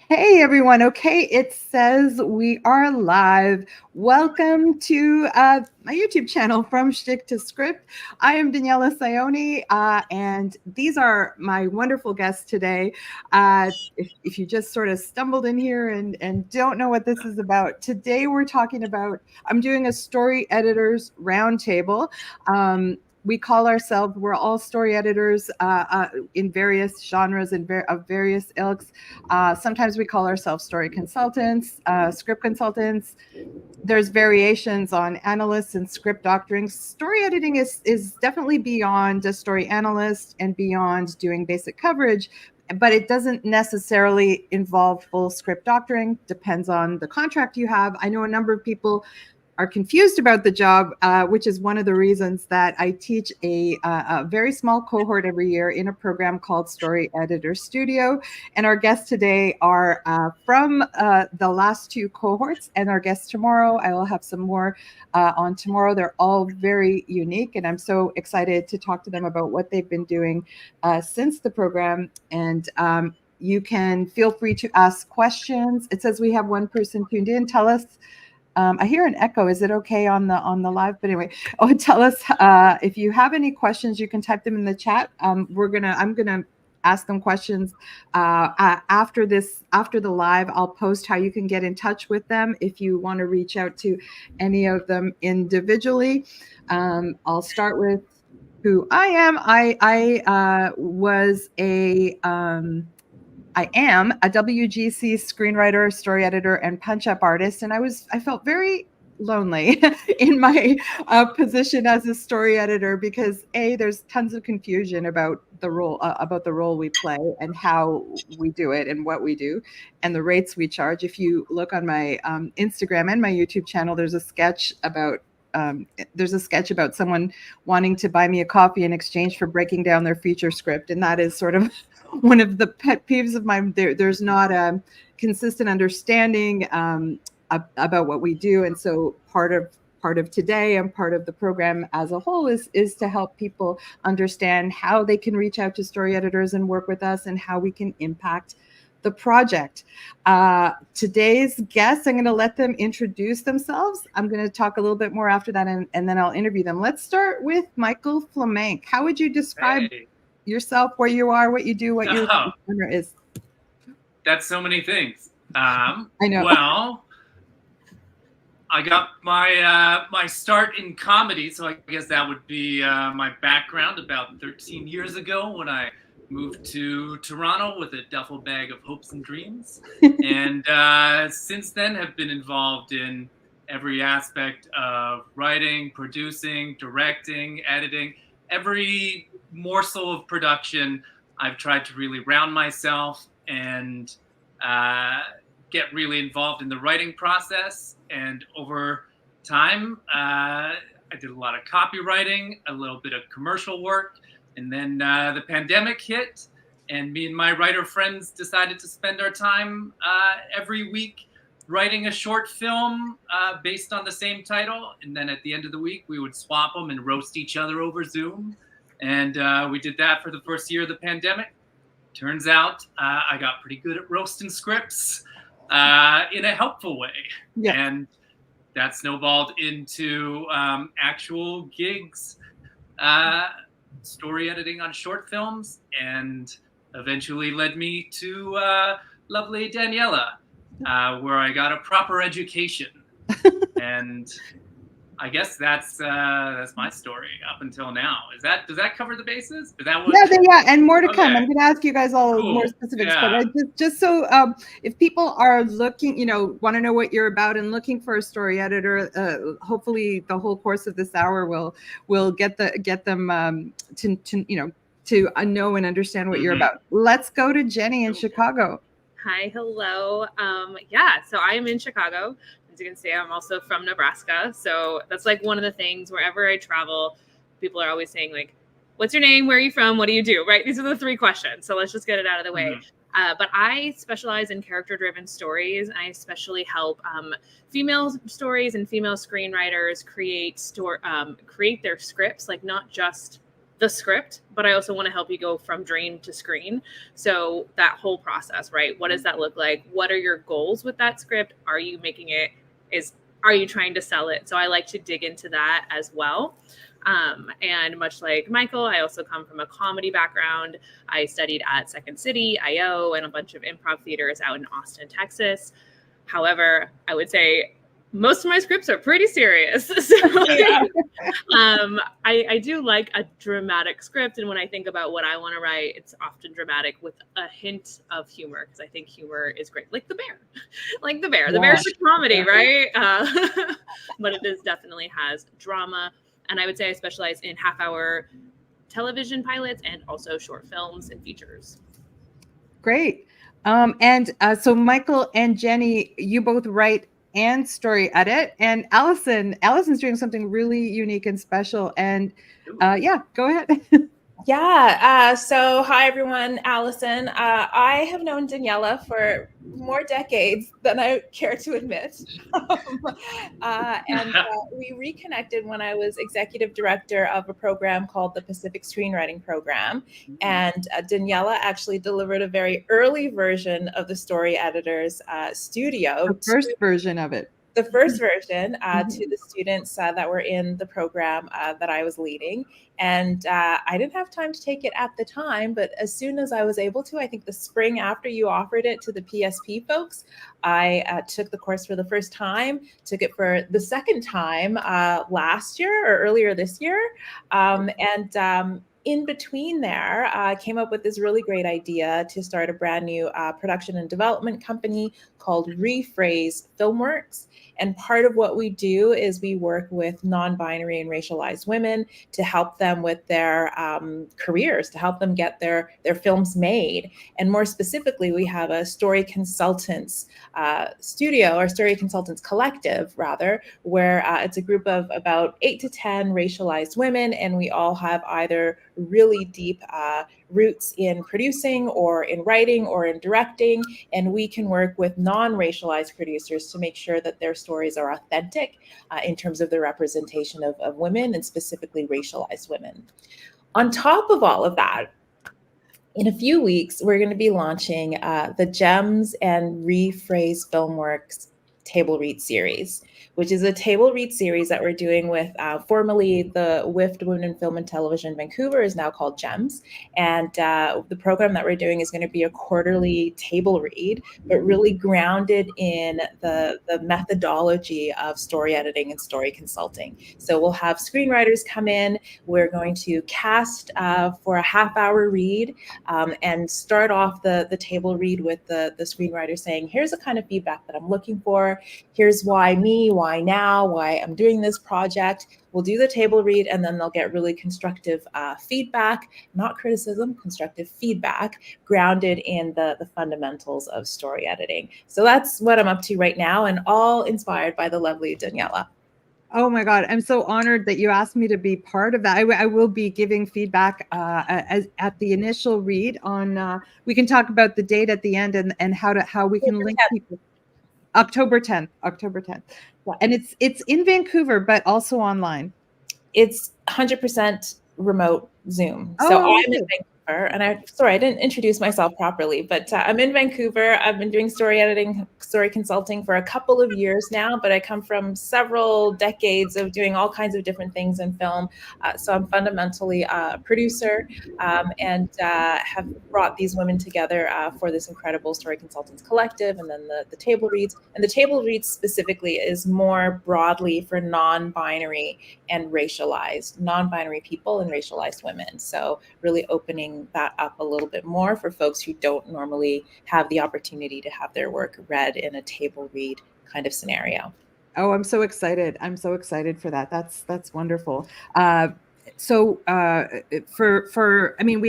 Hey everyone. Okay, it says we are live. Welcome to my YouTube channel, From Shtick to Script. I am Daniela Saioni, and these are my wonderful guests today. If you just sort of stumbled in here and don't know what this is about, today we're talking about, I'm doing a story editors roundtable. We call ourselves, we're all story editors in various genres and of various ilks. Sometimes we call ourselves story consultants, script consultants. There's variations on analysts and script doctoring. Story editing is definitely beyond a story analyst and beyond doing basic coverage, but it doesn't necessarily involve full script doctoring. Depends on the contract you have. I know a number of people are confused about the job, which is one of the reasons that I teach a very small cohort every year in a program called Story Editor Studio. And our guests today are from the last two cohorts, and our guests tomorrow, I will have some more on tomorrow. They're all very unique, and I'm so excited to talk to them about what they've been doing since the program. And you can feel free to ask questions. It says we have one person tuned in. Tell us. I hear an echo. Is it okay on the live? But anyway, tell us if you have any questions. You can type them in the chat. I'm gonna ask them questions after the live. I'll post how you can get in touch with them if you want to reach out to any of them individually. I'll start with who I am. I am a WGC screenwriter, story editor, and punch-up artist, and I felt very lonely in my position as a story editor because there's tons of confusion about the role we play and how we do it and what we do and the rates we charge. If you look on my Instagram and my YouTube channel, there's a sketch about someone wanting to buy me a coffee in exchange for breaking down their feature script, and that is sort of one of the pet peeves of mine. There's not a consistent understanding about what we do, and so part of today and part of the program as a whole is to help people understand how they can reach out to story editors and work with us, and how we can impact the project. Today's guests, I'm going to let them introduce themselves. I'm going to talk a little bit more after that, and then I'll interview them. Let's start with Michael Flamank. How would you describe yourself, where you are, what you do, what your genre is? That's so many things. I know. Well, I got my start in comedy, so I guess that would be my background about 13 years ago when I moved to Toronto with a duffel bag of hopes and dreams. And since then have been involved in every aspect of writing, producing, directing, editing, every morsel of production. I've tried to really round myself and get really involved in the writing process. And over time, I did a lot of copywriting, a little bit of commercial work. And then the pandemic hit, and me and my writer friends decided to spend our time every week writing a short film based on the same title. And then at the end of the week, we would swap them and roast each other over Zoom. And we did that for the first year of the pandemic. Turns out I got pretty good at roasting scripts in a helpful way. Yeah. And that snowballed into actual gigs, story editing on short films, and eventually led me to lovely Daniela, where I got a proper education. And I guess that's my story up until now. Does that cover the bases? Is that what? Yeah, and more to come. I'm going to ask you guys all more specifics, but just so if people are looking, want to know what you're about and looking for a story editor, hopefully the whole course of this hour will get them to know and understand what you're about. Let's go to Jenny in Chicago. Hi, hello. So I'm in Chicago. As you can see, I'm also from Nebraska. So that's like one of the things wherever I travel, people are always saying like, what's your name? Where are you from? What do you do? Right? These are the three questions. So let's just get it out of the way. But I specialize in character-driven stories. I especially help female stories and female screenwriters create their scripts, like not just the script, but I also want to help you go from dream to screen. So that whole process, right? What does that look like? What are your goals with that script? Are you making it are you trying to sell it? So I like to dig into that as well. And much like Michael, I also come from a comedy background. I studied at Second City, IO, and a bunch of improv theaters out in Austin, Texas. However, I would say most of my scripts are pretty serious. So I do like a dramatic script. And when I think about what I want to write, it's often dramatic with a hint of humor, because I think humor is great. Like The Bear. Like The Bear. The Bear's a comedy, right? But it definitely has drama. And I would say I specialize in half-hour television pilots and also short films and features. Great. So Michael and Jenny, you both write and story edit, and Alison's doing something really unique and special. And yeah, go ahead. Yeah. So hi, everyone. Alison. I have known Daniela for more decades than I care to admit. We reconnected when I was executive director of a program called the Pacific Screenwriting Program. And Daniela actually delivered a very early version of the Story Editor's Studio. The first version of it. The first version to the students that were in the program that I was leading. And I didn't have time to take it at the time, but as soon as I was able to, I think the spring after you offered it to the PSP folks, I took the course for the first time, took it for the second time last year or earlier this year. In between there, I came up with this really great idea to start a brand new production and development company called Rephrase Filmworks. And part of what we do is we work with non-binary and racialized women to help them with their careers, to help them get their films made. And more specifically, we have a story consultants studio, or story consultants collective, rather, where it's a group of about 8 to 10 racialized women, and we all have either really deep roots in producing or in writing or in directing, and we can work with non-racialized producers to make sure that their stories are authentic in terms of the representation of women, and specifically racialized women. On top of all of that, in a few weeks, we're going to be launching the Gems and Rephrase Filmworks Table Read series, which is a table read series that we're doing with formerly the WIFT Women in Film and Television Vancouver, is now called GEMS. And the program that we're doing is going to be a quarterly table read, but really grounded in the methodology of story editing and story consulting. So we'll have screenwriters come in. We're going to cast for a half-hour read and start off the table read with the screenwriter saying, here's the kind of feedback that I'm looking for. Here's why now, why I'm doing this project. We'll do the table read, and then they'll get really constructive feedback, not criticism, constructive feedback, grounded in the fundamentals of story editing. So that's what I'm up to right now, and all inspired by the lovely Daniela. Oh my God, I'm so honored that you asked me to be part of that. I will be giving feedback at the initial read on, we can talk about the date at the end and how we can link people. October 10th. Yeah. And it's in Vancouver, but also online. It's 100% remote Zoom. Oh, so I'm in Vancouver, and I didn't introduce myself properly, but I'm in Vancouver. I've been doing story editing, story consulting for a couple of years now, but I come from several decades of doing all kinds of different things in film. So I'm fundamentally a producer and have brought these women together for this incredible story consultants collective, and then the table reads. And the table reads specifically is more broadly for non-binary and racialized, non-binary people and racialized women. So really opening that up a little bit more for folks who don't normally have the opportunity to have their work read in a table read kind of scenario. Oh, I'm so excited. I'm so excited for that. That's wonderful. We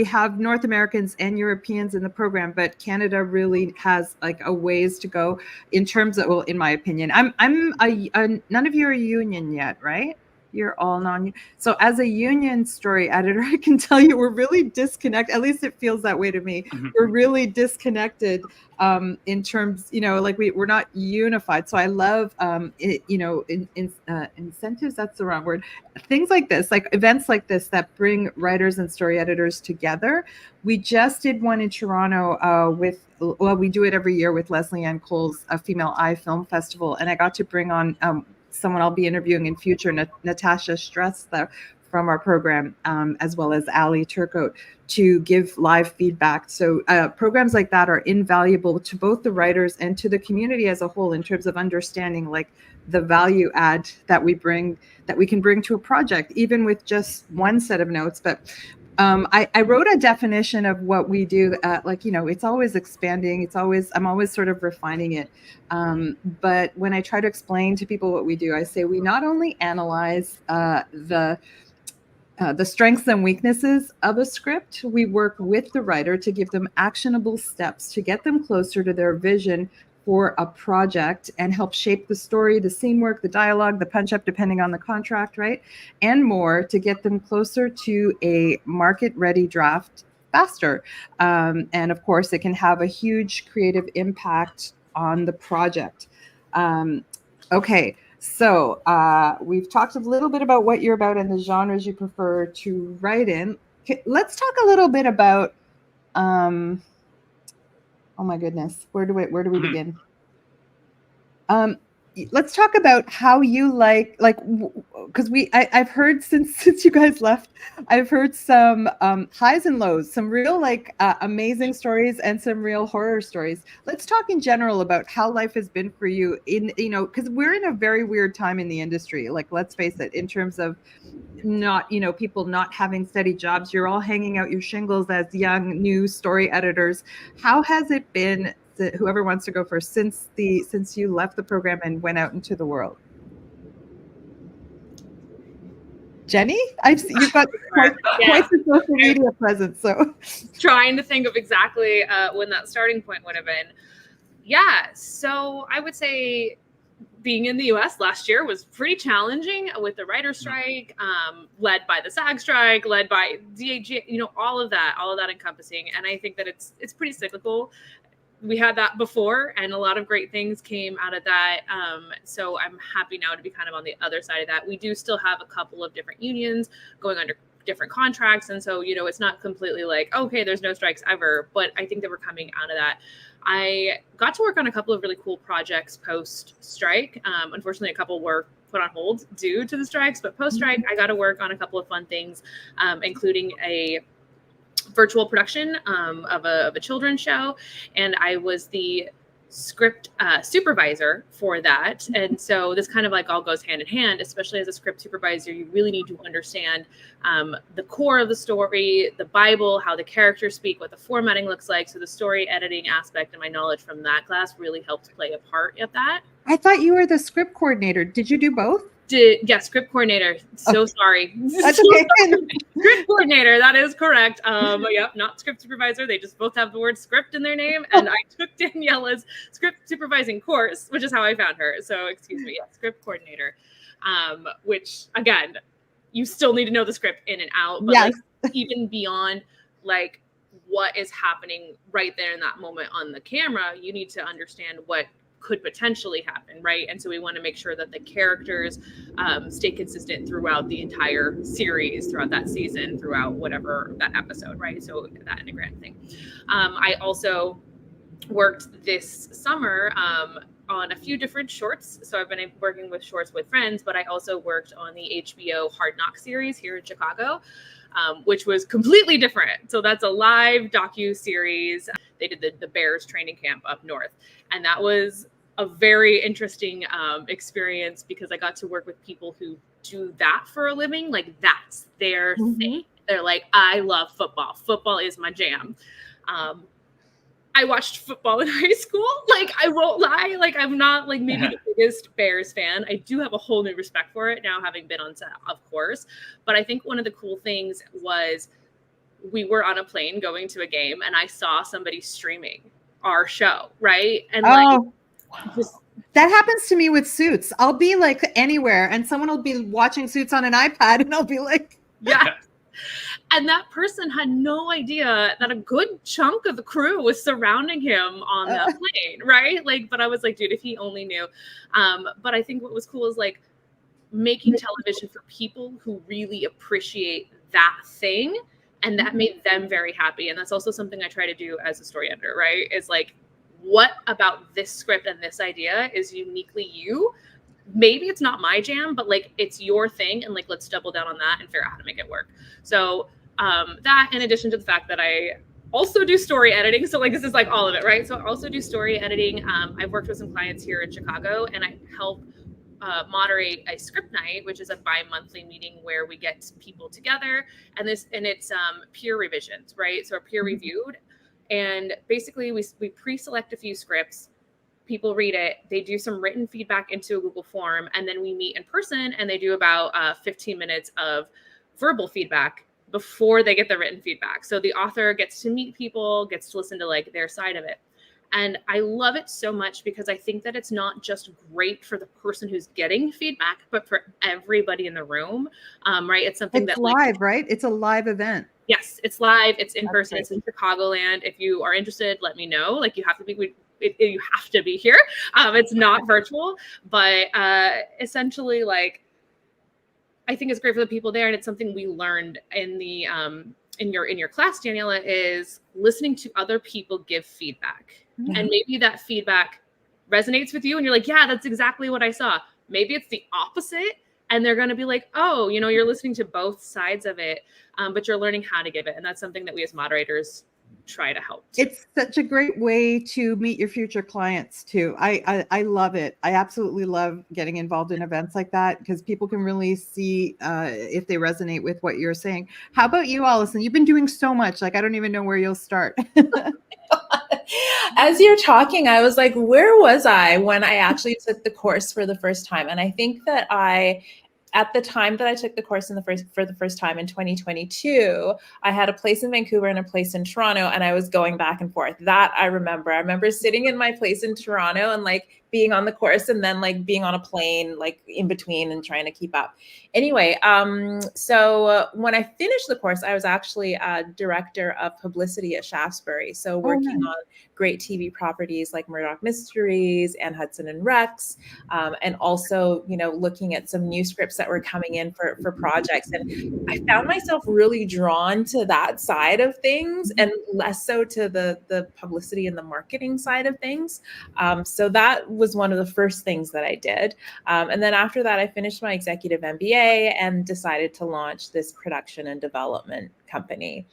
have North Americans and Europeans in the program, but Canada really has like a ways to go in terms of, well, in my opinion, none of you are union yet, right? You're all non. So as a union story editor, I can tell you we're really disconnected. At least it feels that way to me. We're really disconnected in terms, like we're not unified. So I love, incentives. That's the wrong word. Things like this, like events like this that bring writers and story editors together. We just did one in Toronto we do it every year with Leslie Ann Cole's Female Eye Film Festival. And I got to bring on someone I'll be interviewing in future, Natasha Stress from our program, as well as Ali Turcotte, to give live feedback. So programs like that are invaluable to both the writers and to the community as a whole in terms of understanding like the value add that we can bring to a project, even with just one set of notes. But I wrote a definition of what we do. It's always expanding. I'm always sort of refining it. But when I try to explain to people what we do, I say we not only analyze the strengths and weaknesses of a script, we work with the writer to give them actionable steps to get them closer to their vision for a project and help shape the story, the scene work, the dialogue, the punch up, depending on the contract, right? And more to get them closer to a market-ready draft faster. And of course, it can have a huge creative impact on the project. Okay, so we've talked a little bit about what you're about and the genres you prefer to write in. Okay, let's talk a little bit about oh my goodness, where do we begin? Let's talk about how you because I've heard since you guys left, I've heard some highs and lows, some real amazing stories and some real horror stories. Let's talk in general about how life has been for you because we're in a very weird time in the industry. Like, let's face it, in terms of people not having steady jobs. You're all hanging out your shingles as young new story editors. How has it been? Whoever wants to go first, since you left the program and went out into the world? Jenny, you've got quite the social media presence. So trying to think of exactly when that starting point would have been. Yeah, so I would say being in the US last year was pretty challenging with the writer's strike, led by the SAG strike, led by DAG, all of that encompassing. And I think that it's pretty cyclical. We had that before, and a lot of great things came out of that. So I'm happy now to be kind of on the other side of that. We do still have a couple of different unions going under different contracts. And so, it's not completely like, okay, there's no strikes ever, but I think that we're coming out of that. I got to work on a couple of really cool projects post-strike. Unfortunately, a couple were put on hold due to the strikes, but post-strike, I got to work on a couple of fun things, including a virtual production of a children's show, and I was the script supervisor for that. And so this kind of all goes hand in hand, especially as a script supervisor. You really need to understand the core of the story, the Bible, how the characters speak, what the formatting looks like. So the story editing aspect and my knowledge from that class really helped play a part of that. I thought you were the script coordinator. Did you do both? Script coordinator. So sorry. That's okay. Script coordinator. That is correct. Yep, not script supervisor. They just both have the word script in their name. And I took Daniela's script supervising course, which is how I found her. So excuse me. Yeah, script coordinator. Which again, you still need to know the script in and out. But yes. Even beyond what is happening right there in that moment on the camera, you need to understand what could potentially happen, right? And so we want to make sure that the characters stay consistent throughout the entire series, throughout that season, throughout whatever that episode, right? So that in a grand thing. I also worked this summer on a few different shorts. So I've been working with shorts with friends, but I also worked on the HBO Hard Knock series here in Chicago, which was completely different. So that's a live docu-series. They did the Bears training camp up north. And that was a very interesting experience because I got to work with people who do that for a living. Like, that's their thing. They're like, I love football. Football is my jam. I watched football in high school. I won't lie. I'm not maybe the biggest Bears fan. I do have a whole new respect for it now, having been on set, of course. But I think one of the cool things was we were on a plane going to a game and I saw somebody streaming our show, right? And just That happens to me with Suits. I'll be like anywhere and someone will be watching Suits on an iPad and I'll be like, yeah. And that person had no idea that a good chunk of the crew was surrounding him on that plane, right? Like, but I was like, dude, if he only knew. But I think what was cool is like making television for people who really appreciate that thing, and that made them very happy. And that's also something I try to do as a story editor, right? Is like, what about this script and this idea is uniquely you? Maybe it's not my jam, but like it's your thing, and like let's double down on that and figure out how to make it work. So that, in addition to the fact that I also do story editing, so like this is like all of it, right? So I also do story editing. I've worked with some clients here in Chicago, and I help moderate a script night, which is a bi-monthly meeting where we get people together, and it's peer revisions, right? So peer reviewed, and basically we pre-select a few scripts. People read it, they do some written feedback into a Google form, and then we meet in person and they do about 15 minutes of verbal feedback before they get the written feedback. So the author gets to meet people, gets to listen to like their side of it. And I love it so much because I think that it's not just great for the person who's getting feedback, but for everybody in the room, right? It's something it's that live, like, right? It's a live event. yes, it's live, it's in person, great. it's in Chicagoland. If you are interested, let me know. Like you have to be, you have to be here. It's not virtual, but essentially, like, I think it's great for the people there, and it's something we learned in the in your class, Daniela, is listening to other people give feedback, and maybe that feedback resonates with you, and you're like, yeah, that's exactly what I saw. Maybe it's the opposite, and they're going to be like, oh, you know, you're listening to both sides of it, but you're learning how to give it, and that's something that we as moderators try to help too. It's such a great way to meet your future clients too. I love it. I absolutely love getting involved in events like that because people can really see if they resonate with what you're saying. How about you, Alison? You've been doing so much, like I don't even know where you'll start. As you're talking, I was like, where was I when I actually took the course for the first time? And I think that at the time that I took the course for the first time in 2022, I had a place in Vancouver and a place in Toronto, and I was going back and forth. That I remember. I remember sitting in my place in Toronto and like being on the course and then like being on a plane, like in between and trying to keep up. Anyway, so when I finished the course, I was actually a director of publicity at Shaftesbury. So working on great TV properties like Murdoch Mysteries and Hudson and Rex, and also, you know, looking at some new scripts that were coming in for projects. And I found myself really drawn to that side of things and less so to the publicity and the marketing side of things. So that was one of the first things that I did. And then after that, I finished my executive MBA and decided to launch this production and development company.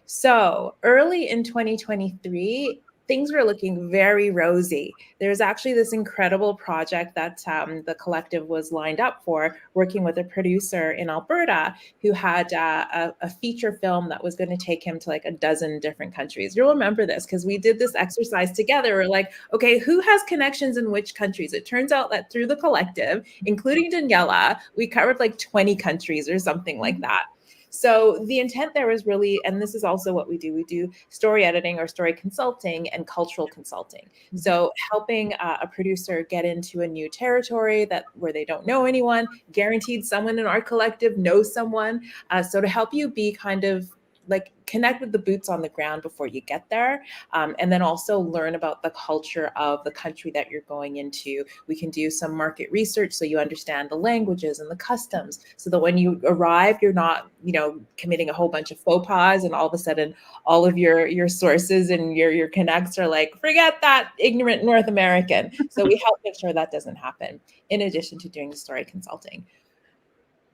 So early in 2023, things were looking very rosy. There's actually this incredible project that the collective was lined up for, working with a producer in Alberta who had a feature film that was going to take him to like a dozen different countries. You'll remember this because we did this exercise together. We're like, okay, who has connections in which countries? It turns out that through the collective, including Daniela, we covered like 20 countries or something like that. So the intent there was really, and this is also what we do story editing or story consulting and cultural consulting. So helping a producer get into a new territory where they don't know anyone, guaranteed someone in our collective knows someone. So to help you be kind of like connect with the boots on the ground before you get there. And then also learn about the culture of the country that you're going into. We can do some market research so you understand the languages and the customs so that when you arrive, you're not, you know, committing a whole bunch of faux pas and all of a sudden all of your sources and your connects are like, forget that ignorant North American. So we help make sure that doesn't happen in addition to doing the story consulting.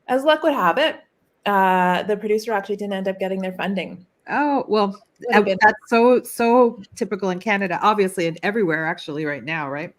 As luck would have it, the producer actually didn't end up getting their funding. Oh, well, that's so typical in Canada, obviously, and everywhere actually right now, right?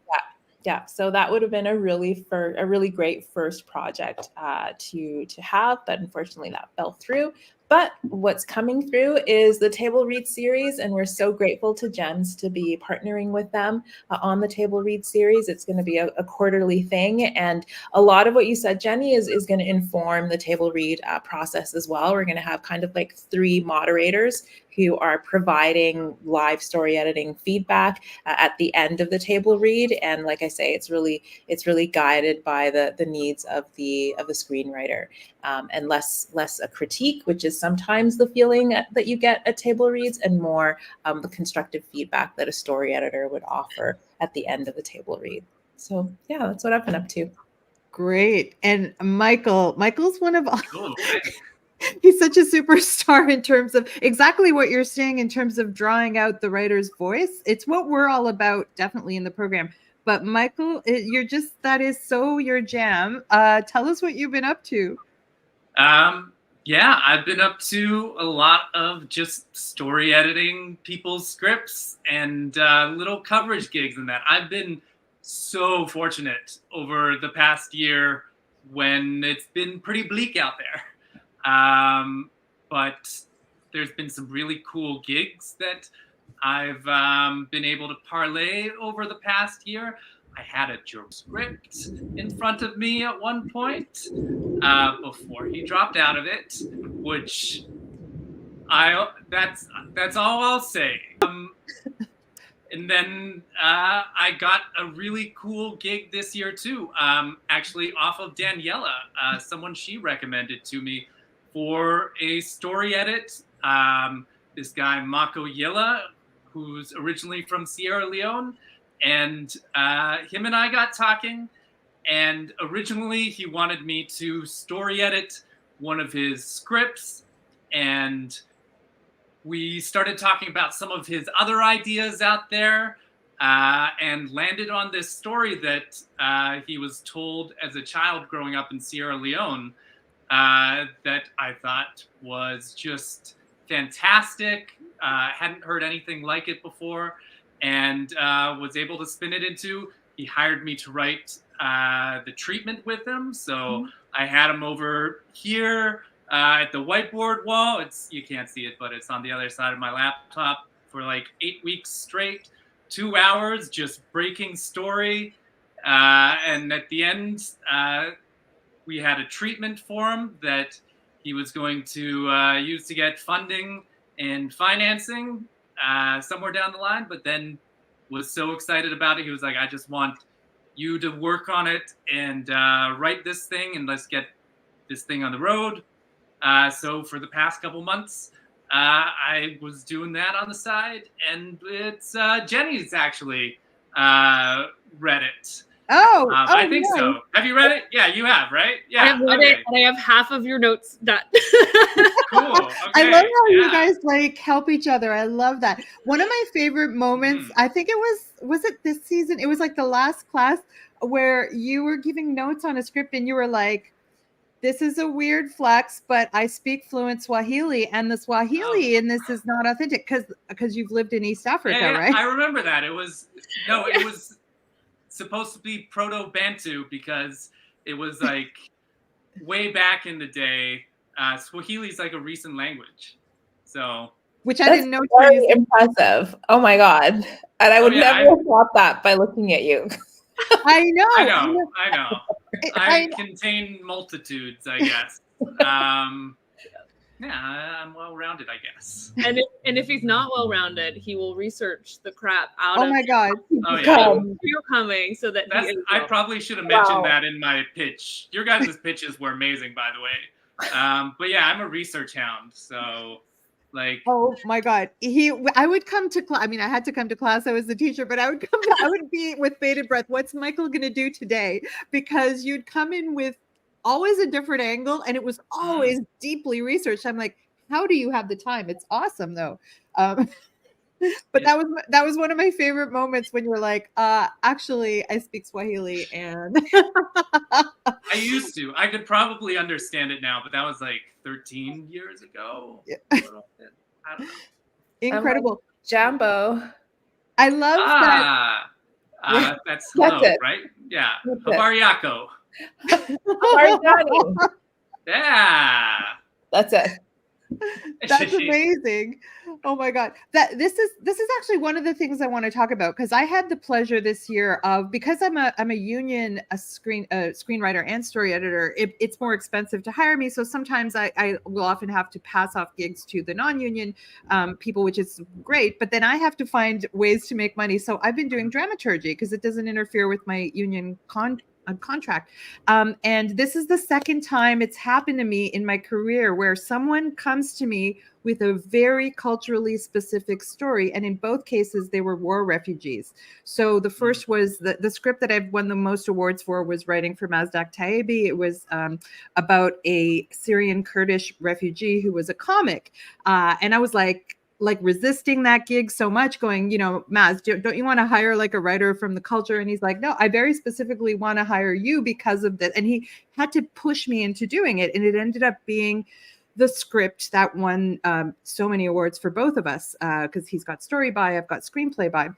Yeah. So that would have been a really great first project to have, but unfortunately that fell through. But what's coming through is the Table Read series, and we're so grateful to Jens to be partnering with them on the Table Read series. It's going to be a quarterly thing, and a lot of what you said, Jenny, is going to inform the Table Read process as well. We're going to have kind of like 3 moderators who are providing live story editing feedback at the end of the table read. And like I say, it's really guided by the needs of the screenwriter, and less a critique, which is sometimes the feeling that you get at table reads, and more the constructive feedback that a story editor would offer at the end of the table read. So yeah, that's what I've been up to. Great. And Michael's one of all. Cool. He's such a superstar in terms of exactly what you're saying in terms of drawing out the writer's voice. It's what we're all about, definitely, in the program. But Michael, that is so your jam. Tell us what you've been up to. Yeah, I've been up to a lot of just story editing people's scripts and little coverage gigs and that. I've been so fortunate over the past year when it's been pretty bleak out there. But there's been some really cool gigs that I've been able to parlay over the past year. I had a script in front of me at one point before he dropped out of it, which that's all I'll say. And then I got a really cool gig this year too, actually off of Daniela, someone she recommended to me for a story edit. This guy, Mako Yilla, who's originally from Sierra Leone, and him and I got talking, and originally he wanted me to story edit one of his scripts, and we started talking about some of his other ideas out there, and landed on this story that he was told as a child growing up in Sierra Leone, that I thought was just fantastic. Hadn't heard anything like it before, and was able to spin it into. He hired me to write the treatment with him, so I had him over here at the whiteboard wall. You can't see it, but it's on the other side of my laptop for like 8 weeks straight, 2 hours, just breaking story. And at the end, we had a treatment for him that he was going to use to get funding and financing somewhere down the line, but then was so excited about it. He was like, I just want you to work on it and write this thing, and let's get this thing on the road. So for the past couple months, I was doing that on the side, and it's Jenny's actually read it. I think so. Have you read it? Yeah, you have, right? Yeah, I have read it, and I have half of your notes done. Cool. Okay. I love how you guys like help each other. I love that. One of my favorite moments, I think it was it this season? It was like the last class where you were giving notes on a script, and you were like, this is a weird flex, but I speak fluent Swahili, and the Swahili in this is not authentic because you've lived in East Africa, right? I remember that. It was supposed to be Proto-Bantu because it was like way back in the day. Swahili is like a recent language, so which I didn't know. Very impressive. Oh my god! And I would never have thought that by looking at you. I know. I contain multitudes, I guess. Yeah, I'm well-rounded, I guess. And if he's not well-rounded, he will research the crap out of. Oh my god! Oh yeah, you're coming so that I probably should have mentioned that in my pitch. Your guys' pitches were amazing, by the way. But yeah, I'm a research hound, so like. Oh my god, I would come to class. I mean, I had to come to class. I was the teacher, but I would be with bated breath. What's Michael going to do today? Because you'd come in with always a different angle, and it was always deeply researched. I'm like, how do you have the time? It's awesome though. But that was one of my favorite moments when you were like, actually I speak Swahili, and I used to. I could probably understand it now, but that was like 13 years ago. Yeah. I don't know. Incredible. Like, Jambo. I love that. That's hello, right? Yeah. Habariako. Habariani. Yeah. That's it. That's amazing. Oh my God. This is actually one of the things I want to talk about, because I had the pleasure this year of, because I'm a union screenwriter and story editor, it's more expensive to hire me. So sometimes I will often have to pass off gigs to the non-union people, which is great. But then I have to find ways to make money. So I've been doing dramaturgy because it doesn't interfere with my union contract. And this is the second time it's happened to me in my career where someone comes to me with a very culturally specific story. And in both cases, they were war refugees. So the first was the script that I've won the most awards for was writing for Mazdak Tayebi. It was about a Syrian Kurdish refugee who was a comic. And I was like resisting that gig so much, going, Maz, don't you want to hire like a writer from the culture? And he's like, no, I very specifically want to hire you because of that. And he had to push me into doing it. And it ended up being the script that won so many awards for both of us, because he's got story by, I've got screenplay by.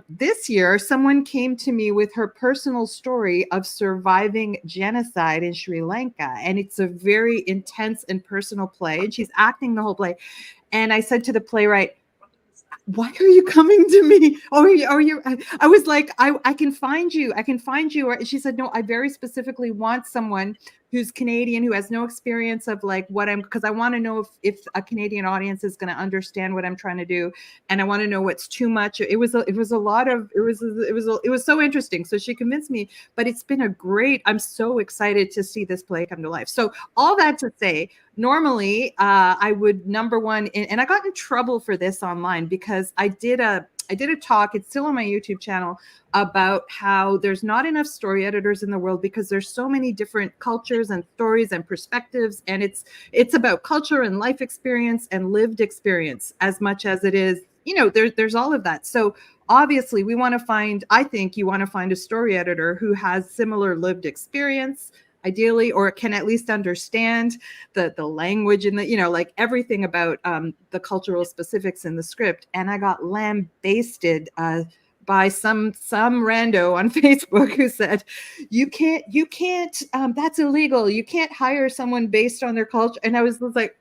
This year, someone came to me with her personal story of surviving genocide in Sri Lanka. And it's a very intense and personal play. And she's acting the whole play. And I said to the playwright, why are you coming to me? I was like, I can find you. I can find you. She said, no, I very specifically want someone who's Canadian, who has no experience of like because I want to know if a Canadian audience is going to understand what I'm trying to do. And I want to know what's too much. It was so interesting. So she convinced me, but it's been I'm so excited to see this play come to life. So all that to say, normally I would number one, and I got in trouble for this online because I did a talk, it's still on my YouTube channel, about how there's not enough story editors in the world because there's so many different cultures and stories and perspectives. And it's about culture and life experience and lived experience as much as it is, there's all of that. So obviously I think you want to find a story editor who has similar lived experience, ideally, or can at least understand the language and like everything about the cultural specifics in the script. And I got lambasted by some rando on Facebook who said, you can't, that's illegal. You can't hire someone based on their culture. And I was like,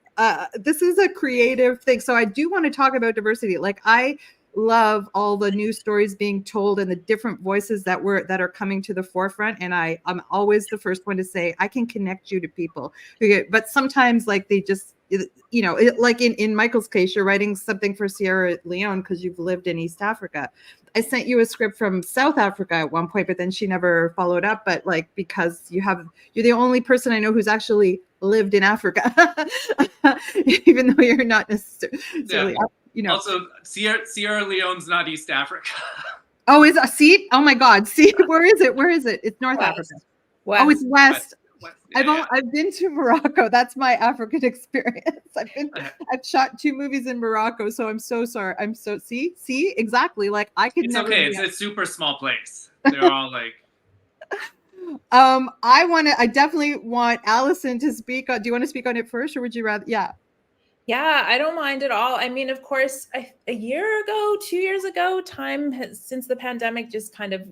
this is a creative thing. So I do want to talk about diversity. Like I love all the news stories being told and the different voices that are coming to the forefront. And I'm always the first one to say, I can connect you to people but sometimes like they just, like in Michael's case, you're writing something for Sierra Leone because you've lived in East Africa. I sent you a script from South Africa at one point, but then she never followed up. But like, because you're the only person I know who's actually lived in Africa, even though you're not necessarily. Yeah. Also, Sierra Leone's not East Africa. Oh, see? Oh my God! See, where is it? It's North Africa. West. Oh, it's West. West. Yeah, I've been to Morocco. That's my African experience. I've shot 2 movies in Morocco, so I'm so sorry. See exactly. Like I could. It's never okay. It's a super small place. They're all like. I definitely want Alison to speak on. Do you want to speak on it first, or would you rather? Yeah. Yeah, I don't mind at all. I mean, of course, a year ago, 2 years ago, time has, since the pandemic, just kind of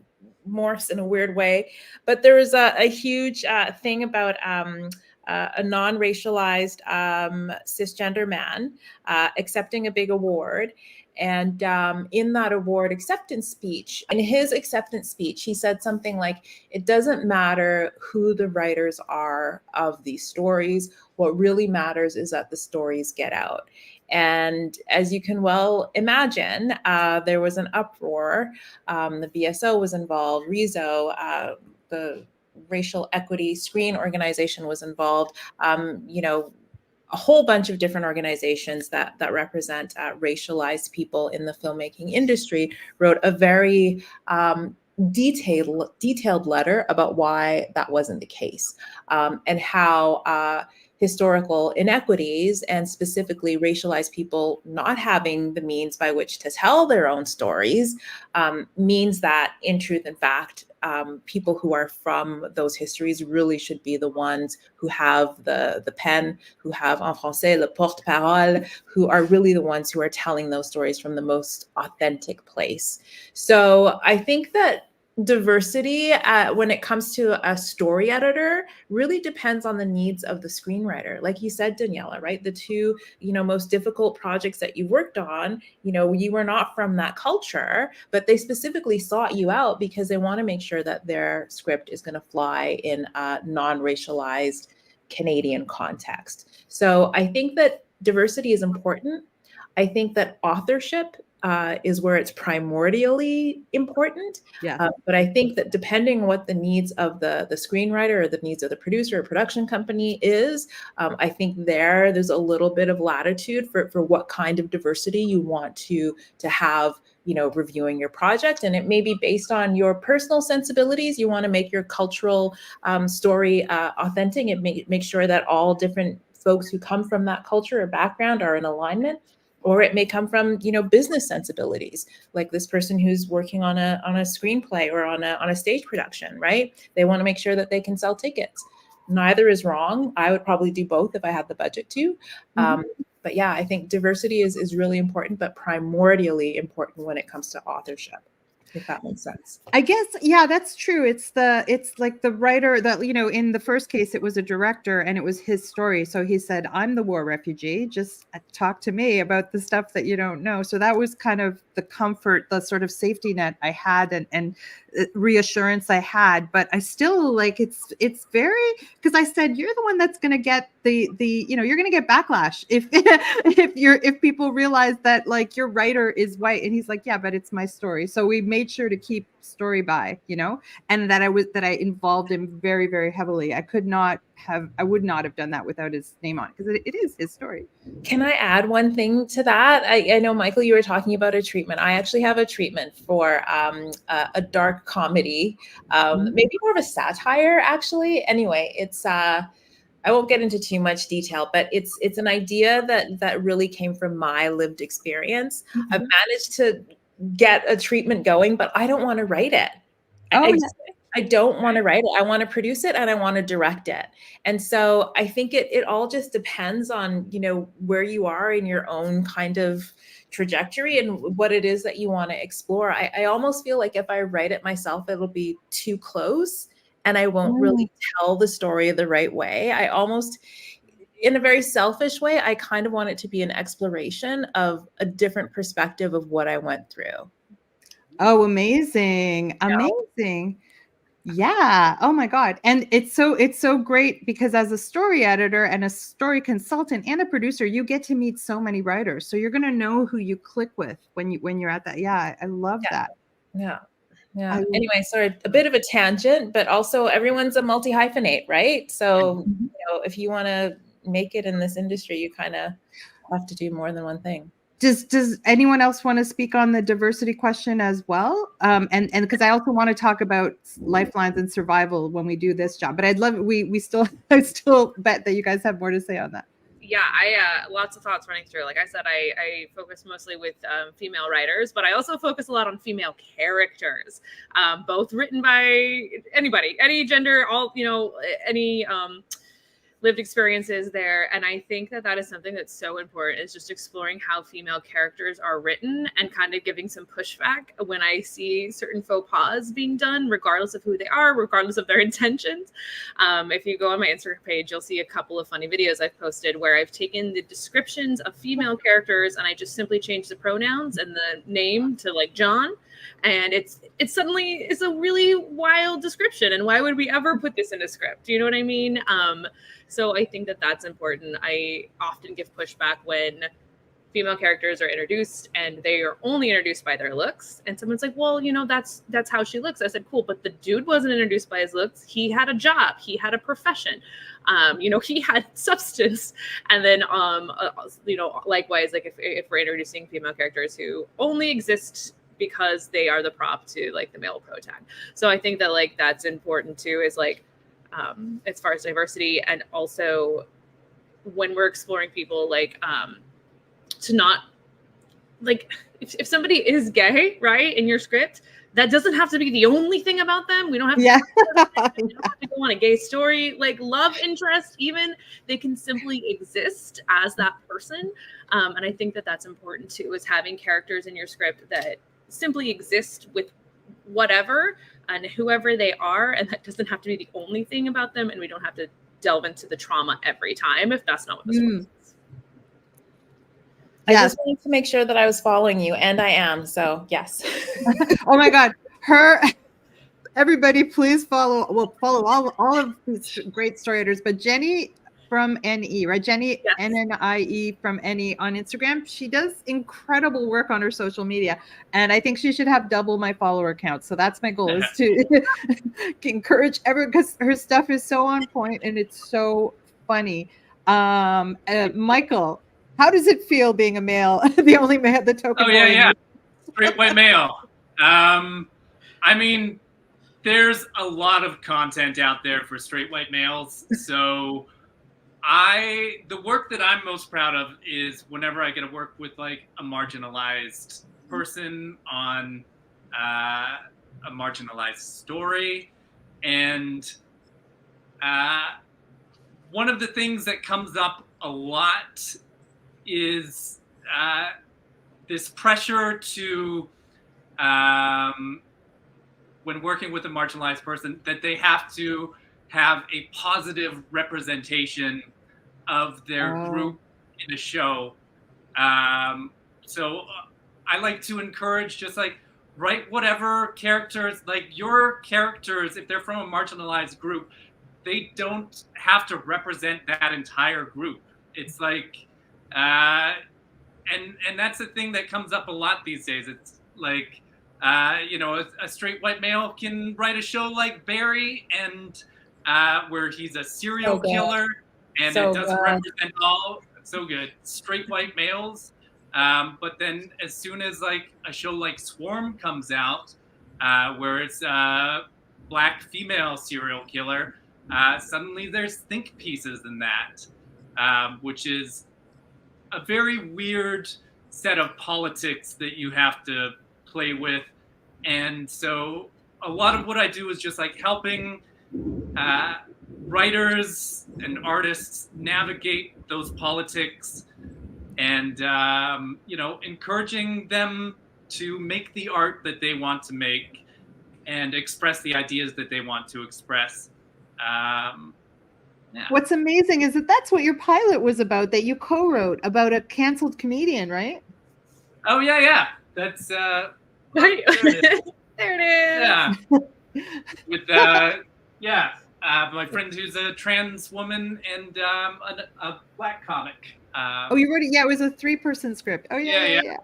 morphs in a weird way. But there was a huge thing about a non-racialized cisgender man accepting a big award. And in that award acceptance speech, in his acceptance speech, he said something like, it doesn't matter who the writers are of these stories. What really matters is that the stories get out. And as you can well imagine, there was an uproar. The BSO was involved, RISO, the Racial Equity Screen Organization was involved, a whole bunch of different organizations that represent racialized people in the filmmaking industry wrote a very detailed letter about why that wasn't the case, and how historical inequities, and specifically racialized people not having the means by which to tell their own stories, means that in truth and fact, people who are from those histories really should be the ones who have the pen, who have en français le porte-parole, who are really the ones who are telling those stories from the most authentic place. So I think that diversity when it comes to a story editor really depends on the needs of the screenwriter. Like you said, Daniela, right? The two, most difficult projects that you worked on, you were not from that culture, but they specifically sought you out because they want to make sure that their script is going to fly in a non-racialized Canadian context. So I think that diversity is important. I think that authorship is where it's primordially important. Yeah. But I think that depending on what the needs of the screenwriter or the needs of the producer or production company is, I think there's a little bit of latitude for what kind of diversity you want to have, reviewing your project. And it may be based on your personal sensibilities. You want to make your cultural story authentic and make sure that all different folks who come from that culture or background are in alignment. Or it may come from, business sensibilities, like this person who's working on a screenplay or on a stage production, right? They want to make sure that they can sell tickets. Neither is wrong. I would probably do both if I had the budget to. But yeah, I think diversity is really important, but primordially important when it comes to authorship, if that makes sense. I guess, yeah, that's true. It's like the writer that, in the first case, it was a director and it was his story. So he said, I'm the war refugee. Just talk to me about the stuff that you don't know. So that was kind of the comfort, the sort of safety net I had and reassurance I had. But I still it's very, because I said, you're the one that's going to get the you're going to get backlash if people realize that your writer is white. And he's like, yeah, but it's my story. So we made sure to keep story by, and that I involved him very, very heavily. I would not have done that without his name on it, because it is his story. Can I add one thing to that? I know, Michael, you were talking about a treatment. I actually have a treatment for a dark comedy, maybe more of a satire, actually. Anyway, it's I won't get into too much detail, but it's an idea that really came from my lived experience. I've managed to get a treatment going, but I don't want to write it. I don't want to write it. I want to produce it and I want to direct it. And so I think it all just depends on, where you are in your own kind of trajectory and what it is that you want to explore. I almost feel like if I write it myself, it'll be too close and I won't really tell the story the right way. I almost, in a very selfish way, I kind of want it to be an exploration of a different perspective of what I went through. Oh, amazing. Amazing. Yeah. Oh my God. And it's so great because as a story editor and a story consultant and a producer, you get to meet so many writers. So you're going to know who you click with when you're at that. Yeah. I love that. Yeah. Anyway, sorry, a bit of a tangent, but also everyone's a multi-hyphenate, right? So, if you want to make it in this industry, you kind of have to do more than one thing. Does anyone else want to speak on the diversity question as well? And because I also want to talk about lifelines and survival when we do this job, but I'd love I still bet that you guys have more to say on that. Yeah, I lots of thoughts running through. Like I said, I focus mostly with female writers, but I also focus a lot on female characters, both written by anybody, any gender, all any lived experiences there. And I think that is something that's so important, is just exploring how female characters are written and kind of giving some pushback when I see certain faux pas being done, regardless of who they are, regardless of their intentions. If you go on my Instagram page, you'll see a couple of funny videos I've posted where I've taken the descriptions of female characters and I just simply changed the pronouns and the name to John. And it's a really wild description. And why would we ever put this in a script? You know what I mean? So I think that's important. I often give pushback when female characters are introduced and they are only introduced by their looks. And someone's like, well, that's how she looks. I said, cool, but the dude wasn't introduced by his looks. He had a job. He had a profession. He had substance. And then, likewise, if we're introducing female characters who only exist because they are the prop to the male pro tag. So I think that that's important too, is as far as diversity, and also when we're exploring people to not if somebody is gay, right, in your script, that doesn't have to be the only thing about them. We don't have to, we don't have to go on a gay story, love interest, even they can simply exist as that person. And I think that's important too, is having characters in your script that simply exist with whatever, and whoever they are, and that doesn't have to be the only thing about them, and we don't have to delve into the trauma every time if that's not what the story is. I just wanted to make sure that I was following you, and I am. So yes. Oh my God, everybody, please follow all of these great story writers, but Jennie from NE, right? Jennie, Yes. NNIE from NE on Instagram. She does incredible work on her social media, and I think she should have double my follower count. So that's my goal, is to encourage everyone, because her stuff is so on point and it's so funny. Michael, how does it feel being a male, the only male, the token? Oh yeah, straight white male. I mean, there's a lot of content out there for straight white males. So the work that I'm most proud of is whenever I get to work with like a marginalized person on a marginalized story. And one of the things that comes up a lot is this pressure to, when working with a marginalized person, that they have to have a positive representation of their group in a show. So I like to encourage, just like, write whatever characters, like your characters, if they're from a marginalized group, they don't have to represent that entire group. It's like, and that's the thing that comes up a lot these days. It's like, you know, a straight white male can write a show like Barry, and where he's a serial killer, and it doesn't represent all straight white males. But then as soon as like a show like Swarm comes out, where it's a Black female serial killer, suddenly there's think pieces in that, which is a very weird set of politics that you have to play with. And so a lot of what I do is just like helping writers and artists navigate those politics, and you know, encouraging them to make the art that they want to make and express the ideas that they want to express. Yeah. What's amazing is that that's what your pilot was about, that you co-wrote about a canceled comedian, right? Oh yeah. That's there it is. Yeah. With my friend who's a trans woman and a Black comic. You wrote it. Yeah, it was a 3-person script. Oh yeah.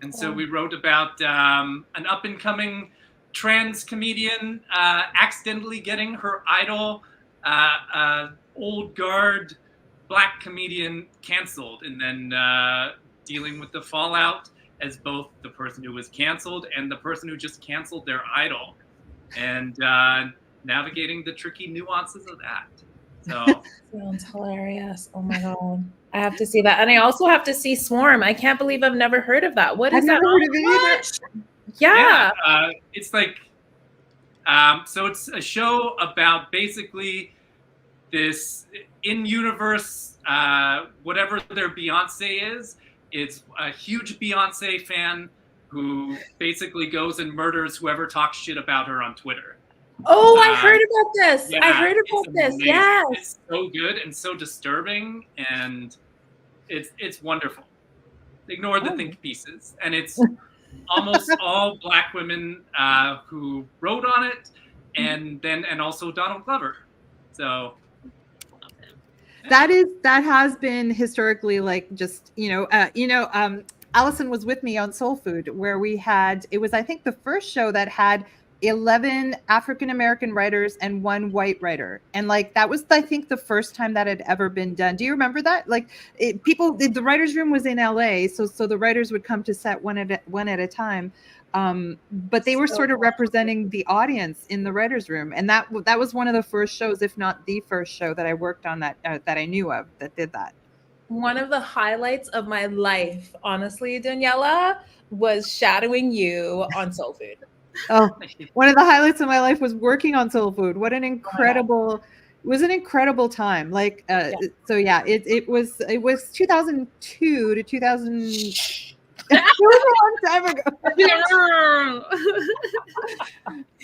And so we wrote about an up-and-coming trans comedian accidentally getting her idol, old guard Black comedian, canceled, and then dealing with the fallout as both the person who was canceled and the person who just canceled their idol, and navigating the tricky nuances of that. So sounds hilarious. Oh my God. I have to see that. And I also have to see Swarm. I can't believe I've never heard of that. What is that? I've never heard of it either. Yeah. It's like, so it's a show about basically this in-universe, whatever their Beyonce is. It's a huge Beyonce fan who basically goes and murders whoever talks shit about her on Twitter. Oh, I heard about this. Yeah, I heard about this. Amazing. Yes. It's so good and so disturbing, and it's wonderful. Ignore the think pieces. And it's almost all Black women who wrote on it, and also Donald Glover. So that has been historically, like, just Alison was with me on Soul Food, where it was I think the first show that had 11 African-American writers and 1 white writer. And like, that was, I think, the first time that had ever been done. Do you remember that? Like, the writer's room was in LA. So the writers would come to set one at a time. But they were sort of representing the audience in the writer's room. And that was one of the first shows, if not the first show that I worked on that I knew of that did that. One of the highlights of my life, honestly, Daniela, was shadowing you on Soul Food. Oh, one of the highlights of my life was working on Soul Food. What an incredible, it was an incredible time. Like, so yeah, it was 2002 to 2000. It was a long time ago.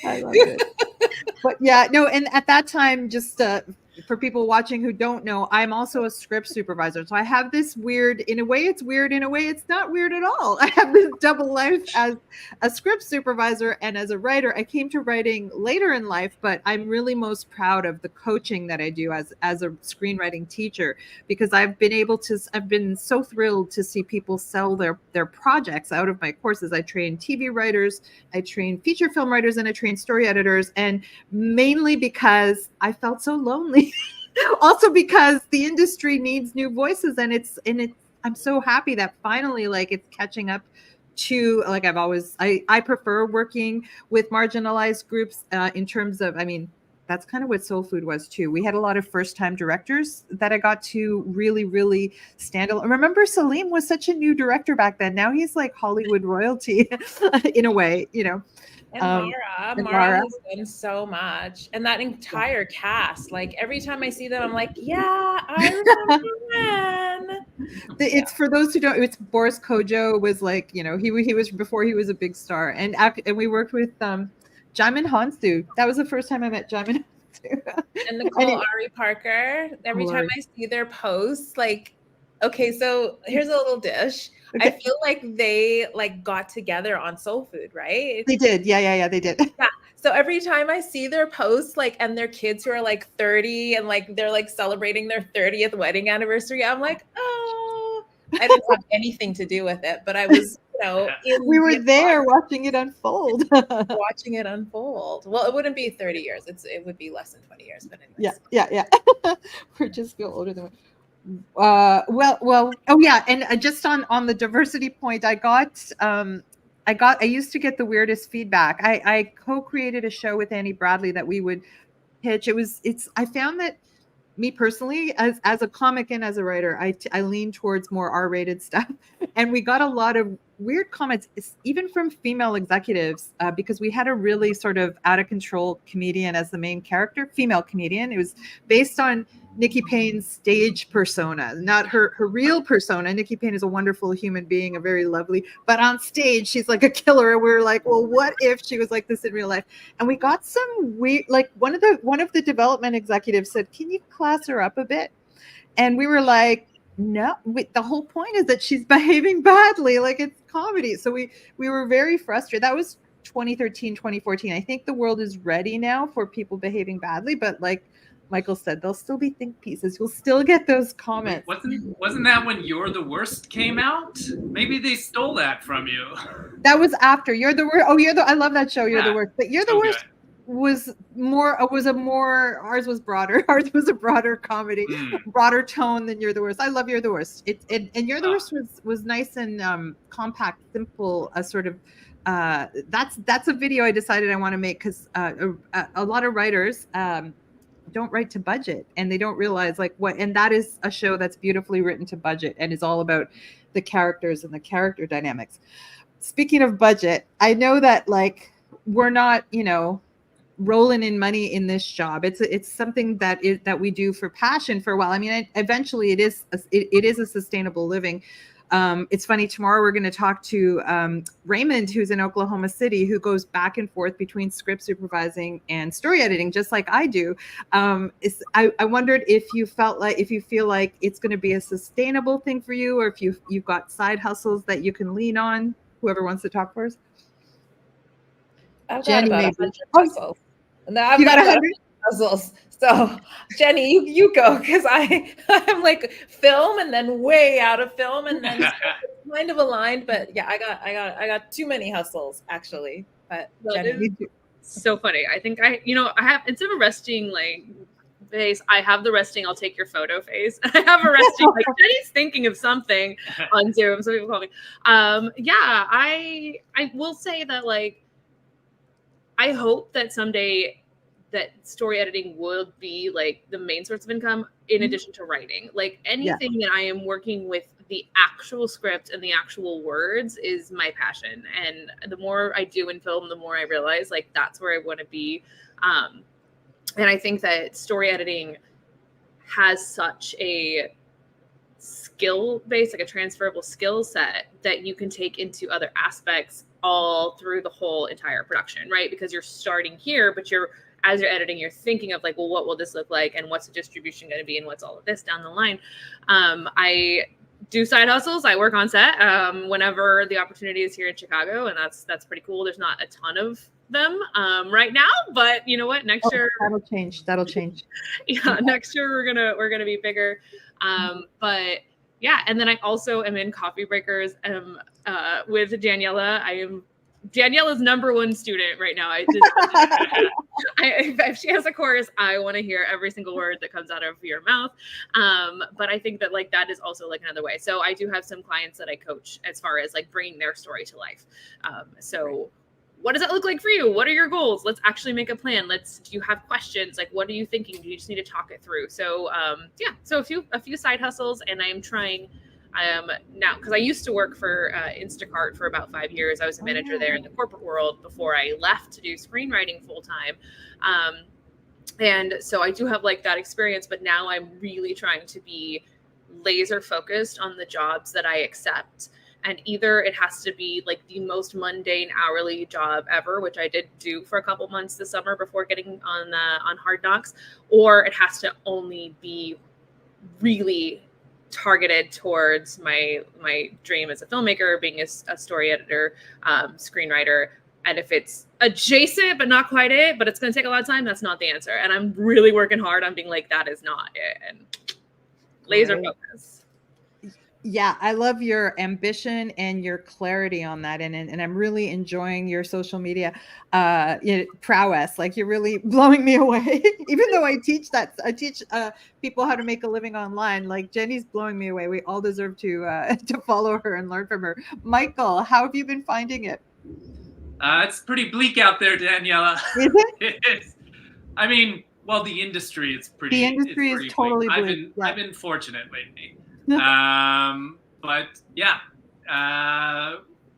I love it. But yeah, no, and at that time, just for people watching who don't know, I'm also a script supervisor. So I have this weird, in a way it's weird, in a way it's not weird at all. I have this double life as a script supervisor and as a writer. I came to writing later in life, but I'm really most proud of the coaching that I do as a screenwriting teacher, because I've been so thrilled to see people sell their projects out of my courses. I train TV writers, I train feature film writers, and I train story editors, and mainly because I felt so lonely. Also because the industry needs new voices, and I'm so happy that finally like it's catching up to, like, I prefer working with marginalized groups in terms of, I mean, that's kind of what Soul Food was too. We had a lot of first-time directors that I got to really, really stand alone. Remember, Salim was such a new director back then. Now he's like Hollywood royalty in a way, you know. And Mara has done so much, and that entire cast. Like every time I see them, I'm like, yeah, I remember when. It's for those who don't. It's Boris Kojo was like, you know, he was before he was a big star, and we worked with Jaimin Hansu. That was the first time I met Jaimin Hansu. And Nicole Ari Parker. Every time I see their posts, like, okay, so here's a little dish. Okay. I feel like they like got together on Soul Food, right? They did. Yeah, they did. Yeah. So every time I see their posts, like, and their kids who are like 30 and like they're like celebrating their 30th wedding anniversary, I'm like, oh, I didn't have anything to do with it, but I was, you know, we were there watching it unfold. Watching it unfold. Well, it wouldn't be 30 years. It would be less than 20 years, but anyways. Yeah. We just feel older than. Oh yeah, and just on the diversity point, I used to get the weirdest feedback. I co-created a show with Annie Bradley that we would pitch. I found that, me personally, as a comic and as a writer, I lean towards more R-rated stuff, and we got a lot of weird comments, even from female executives, because we had a really sort of out of control comedian as the main character, female comedian. It was based on Nikki Payne's stage persona, not her real persona. Nikki Payne is a wonderful human being, a very lovely, but on stage she's like a killer. And we were like, well, what if she was like this in real life? And we got some weird, like one of the development executives said, can you class her up a bit? And we were like, no, the whole point is that she's behaving badly, like it's comedy. So we were very frustrated. That was 2013, 2014. I think the world is ready now for people behaving badly, but like Michael said, there'll still be think pieces. You'll still get those comments. Wasn't that when You're the Worst came out? Maybe they stole that from you. That was after You're the Worst. Oh, I love that show, You're the Worst. But You're the Worst was ours was broader. Ours was a broader comedy, broader tone than You're the Worst. I love You're the Worst. And You're the Worst was nice and compact, simple, sort of. That's a video I decided I want to make, because a lot of writers don't write to budget, and they don't realize like what, and that is a show that's beautifully written to budget and is all about the characters and the character dynamics. Speaking of budget, I know that like we're not, you know, rolling in money in this job. It's something that we do for passion for a while. I mean, eventually it is a sustainable living. It's funny, tomorrow we're going to talk to Raymond, who's in Oklahoma City, who goes back and forth between script supervising and story editing, just like I do. I wondered if you feel like it's going to be a sustainable thing for you, or if you've got side hustles that you can lean on. Whoever wants to talk first. I've Jennie, got about 100 hustles. No, you got 100 puzzles. So Jennie, you go, because I'm like film and then way out of film, and then kind of aligned, but yeah, I got too many hustles actually. But Jennie, so funny. I think I have, instead of a resting like face, I have the resting I'll take your photo face. I have a resting like Jennie's thinking of something on Zoom. Some people call me. Yeah, I will say that like I hope that someday that story editing will be like the main source of income in addition to writing. Like anything that I am working with the actual script and the actual words is my passion. And the more I do in film, the more I realize like that's where I want to be. And I think that story editing has such a skill base, like a transferable skill set that you can take into other aspects all through the whole entire production, right? Because you're starting here, but as you're editing, you're thinking of like, well, what will this look like, and what's the distribution going to be, and what's all of this down the line. I do side hustles. I work on set whenever the opportunity is here in Chicago, and that's pretty cool. There's not a ton of them right now, but you know what? Next year that'll change. Yeah, next year we're gonna be bigger. But yeah, and then I also am in Coffee Breakers with Daniela. Daniela's #1 student right now. If she has a course, I want to hear every single word that comes out of your mouth. But I think that like that is also like another way. So I do have some clients that I coach as far as like bringing their story to life. So what does that look like for you? What are your goals? Let's actually make a plan. Do you have questions? Like, what are you thinking? Do you just need to talk it through? So yeah, so a few side hustles, and I am trying now, because I used to work for Instacart for about 5 years. I was a manager there in the corporate world before I left to do screenwriting full time. And so I do have like that experience, but now I'm really trying to be laser focused on the jobs that I accept. And either it has to be like the most mundane hourly job ever, which I did do for a couple months this summer before getting on Hard Knocks, or it has to only be really targeted towards my dream as a filmmaker, being a story editor, screenwriter. And if it's adjacent but not quite it, but it's going to take a lot of time, that's not the answer. And I'm really working hard on being like, that is not it, and laser focus. Yeah, I love your ambition and your clarity on that, and I'm really enjoying your social media prowess. Like, you're really blowing me away. Even though I teach people how to make a living online. Like, Jenny's blowing me away. We all deserve to follow her and learn from her. Michael, how have you been finding it? It's pretty bleak out there, Daniela. Is it? It is. I mean, well, the industry is pretty. The industry is totally bleak. I've been fortunate lately. But yeah,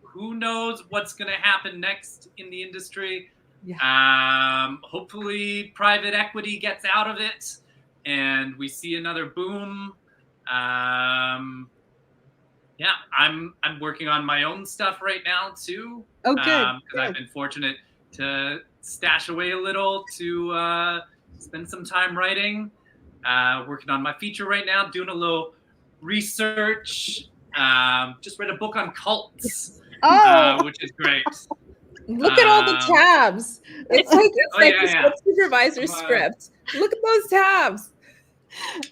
who knows what's going to happen next in the industry? Yeah. Hopefully private equity gets out of it and we see another boom. Yeah, I'm working on my own stuff right now too. Oh, good. Because I've been fortunate to stash away a little to spend some time writing. Working on my feature right now, doing a little research. Just read a book on cults, which is great. Look at all the tabs. It's like a supervisor script. Look at those tabs.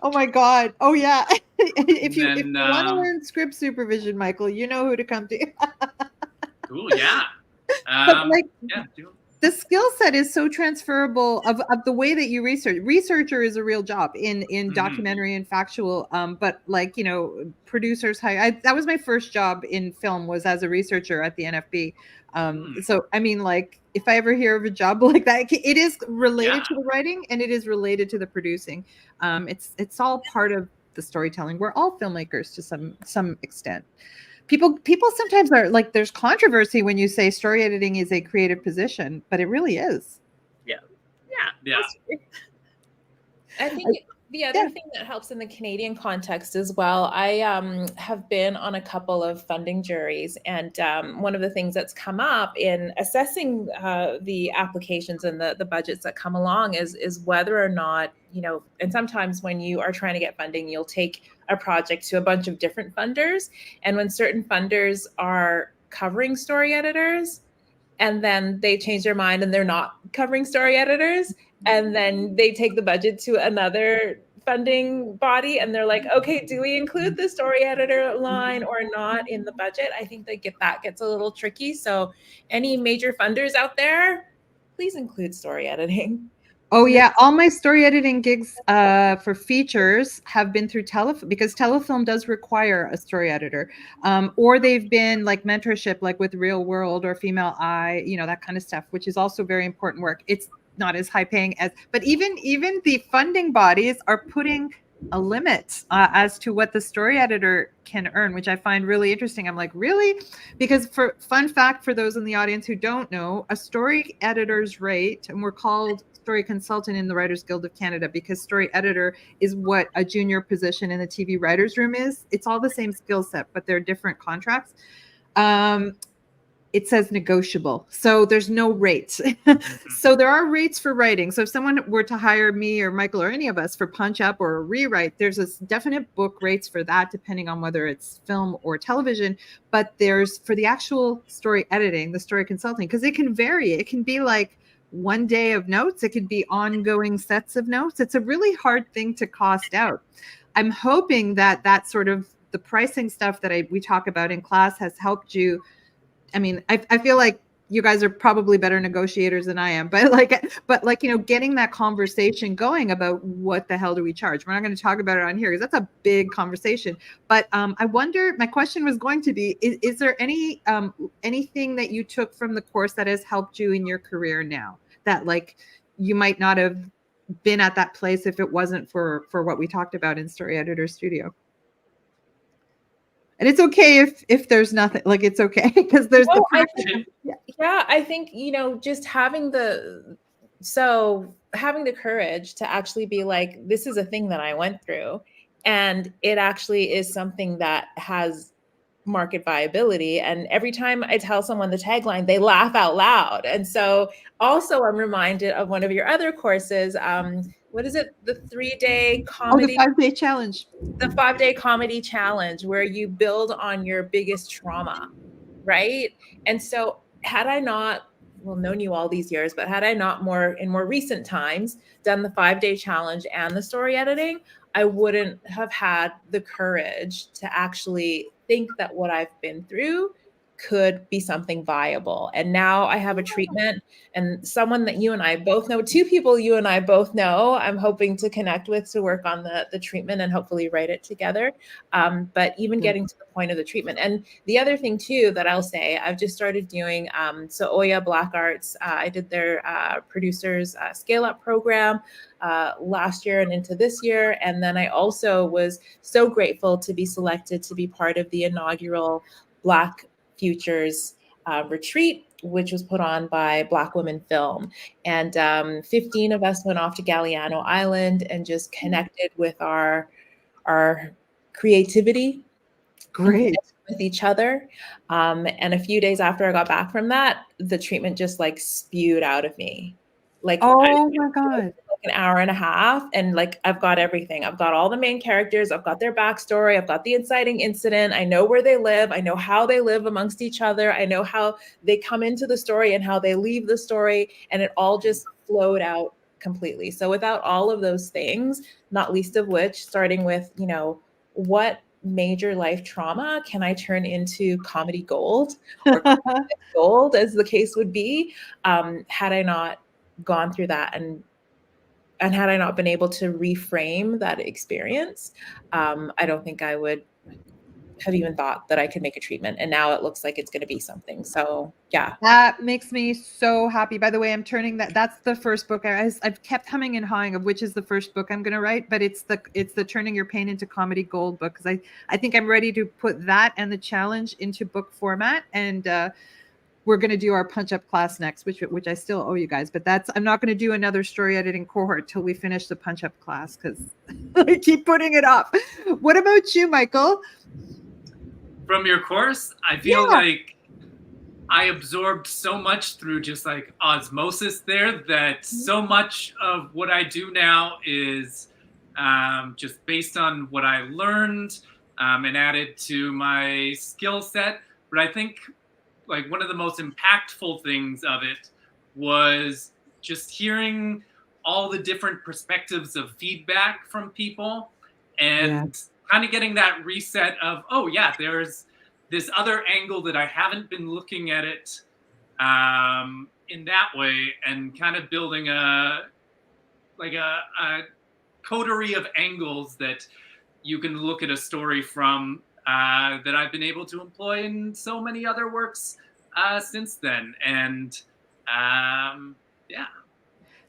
Oh my God. Oh yeah. If you want to learn script supervision, Michael, you know who to come to. Cool. Yeah. The skill set is so transferable of the way that you research. Researcher is a real job in documentary and factual. But like, you know, producers that was my first job in film, was as a researcher at the NFB. So, I mean, like, if I ever hear of a job like that, it is related to the writing and it is related to the producing. It's all part of the storytelling. We're all filmmakers to some extent. People sometimes are like, there's controversy when you say story editing is a creative position, but it really is. Yeah. I think the other thing that helps in the Canadian context as well, I have been on a couple of funding juries, and one of the things that's come up in assessing the applications and the budgets that come along is whether or not, you know, and sometimes when you are trying to get funding, you'll take a project to a bunch of different funders, and when certain funders are covering story editors, and then they change their mind and they're not covering story editors, and then they take the budget to another funding body and they're like, okay, do we include the story editor line or not in the budget? I think that gets a little tricky. So any major funders out there, please include story editing. Oh yeah, all my story editing gigs for features have been through Telefilm, because Telefilm does require a story editor, or they've been like mentorship, like with Real World or Female Eye, you know, that kind of stuff, which is also very important work. It's not as high paying as, but even the funding bodies are putting a limit as to what the story editor can earn, which I find really interesting. I'm like, really? Because fun fact for those in the audience who don't know, a story editor's rate, and we're called story consultant in the Writers Guild of Canada, because story editor is what a junior position in the TV writers room is. It's all the same skill set, but they're different contracts. It says negotiable. So there's no rates. So there are rates for writing. So if someone were to hire me or Michael or any of us for punch up or a rewrite, there's a definite book rates for that, depending on whether it's film or television. But there's for the actual story editing, the story consulting, because it can vary. It can be like one day of notes. It could be ongoing sets of notes. It's a really hard thing to cost out. I'm hoping that that sort of the pricing stuff that we talk about in class has helped you. I mean, I feel like you guys are probably better negotiators than I am, but like, you know, getting that conversation going about what the hell do we charge? We're not going to talk about it on here because that's a big conversation. But I wonder, my question was going to be, is there any anything that you took from the course that has helped you in your career now that like you might not have been at that place if it wasn't for what we talked about in Story Editor Studio? And it's okay if there's nothing, like it's okay because there's I think, you know, just having the courage to actually be like, this is a thing that I went through, and it actually is something that has market viability. And every time I tell someone the tagline, they laugh out loud. And so also I'm reminded of one of your other courses. What is it? The 3-day comedy. Oh, the 5-day challenge. The 5-day comedy challenge, where you build on your biggest trauma, right? And so had I not, known you all these years, but had I not in more recent times done the 5-day challenge and the story editing, I wouldn't have had the courage to actually think that what I've been through could be something viable. And now I have a treatment, and someone that you and I both know, 2 people you and I both know, I'm hoping to connect with to work on the treatment and hopefully write it together. But even getting to the point of the treatment. And the other thing too, that I'll say, I've just started doing, so Oya Black Arts, I did their producers scale up program last year and into this year. And then I also was so grateful to be selected to be part of the inaugural Black Futures retreat, which was put on by Black Women Film. And 15 of us went off to Galiano Island and just connected with our creativity. Great. With each other. And a few days after I got back from that, the treatment just like spewed out of me. Like, oh my God. Like an hour and a half. And like, I've got everything. I've got all the main characters. I've got their backstory. I've got the inciting incident. I know where they live. I know how they live amongst each other. I know how they come into the story and how they leave the story. And it all just flowed out completely. So without all of those things, not least of which, starting with, you know, what major life trauma can I turn into comedy gold, or gold as the case would be, had I not gone through that and had I not been able to reframe that experience, I don't think I would have even thought that I could make a treatment. And now it looks like it's going to be something. So yeah. That makes me so happy. By the way, I'm turning that's the first book. I've kept humming and hawing of which is the first book I'm going to write, but it's the Turning Your Pain into Comedy Gold book. Cause I think I'm ready to put that and the challenge into book format. And, we're going to do our punch up class next, which I still owe you guys, but I'm not going to do another story editing cohort till we finish the punch up class, because I keep putting it off. What about you, Michael? From your course, I feel like I absorbed so much through just like osmosis there, that so much of what I do now is just based on what I learned and added to my skill set. But I think like one of the most impactful things of it was just hearing all the different perspectives of feedback from people, and kind of getting that reset of, oh yeah, there's this other angle that I haven't been looking at it in that way, and kind of building a coterie of angles that you can look at a story from, that I've been able to employ in so many other works since then. And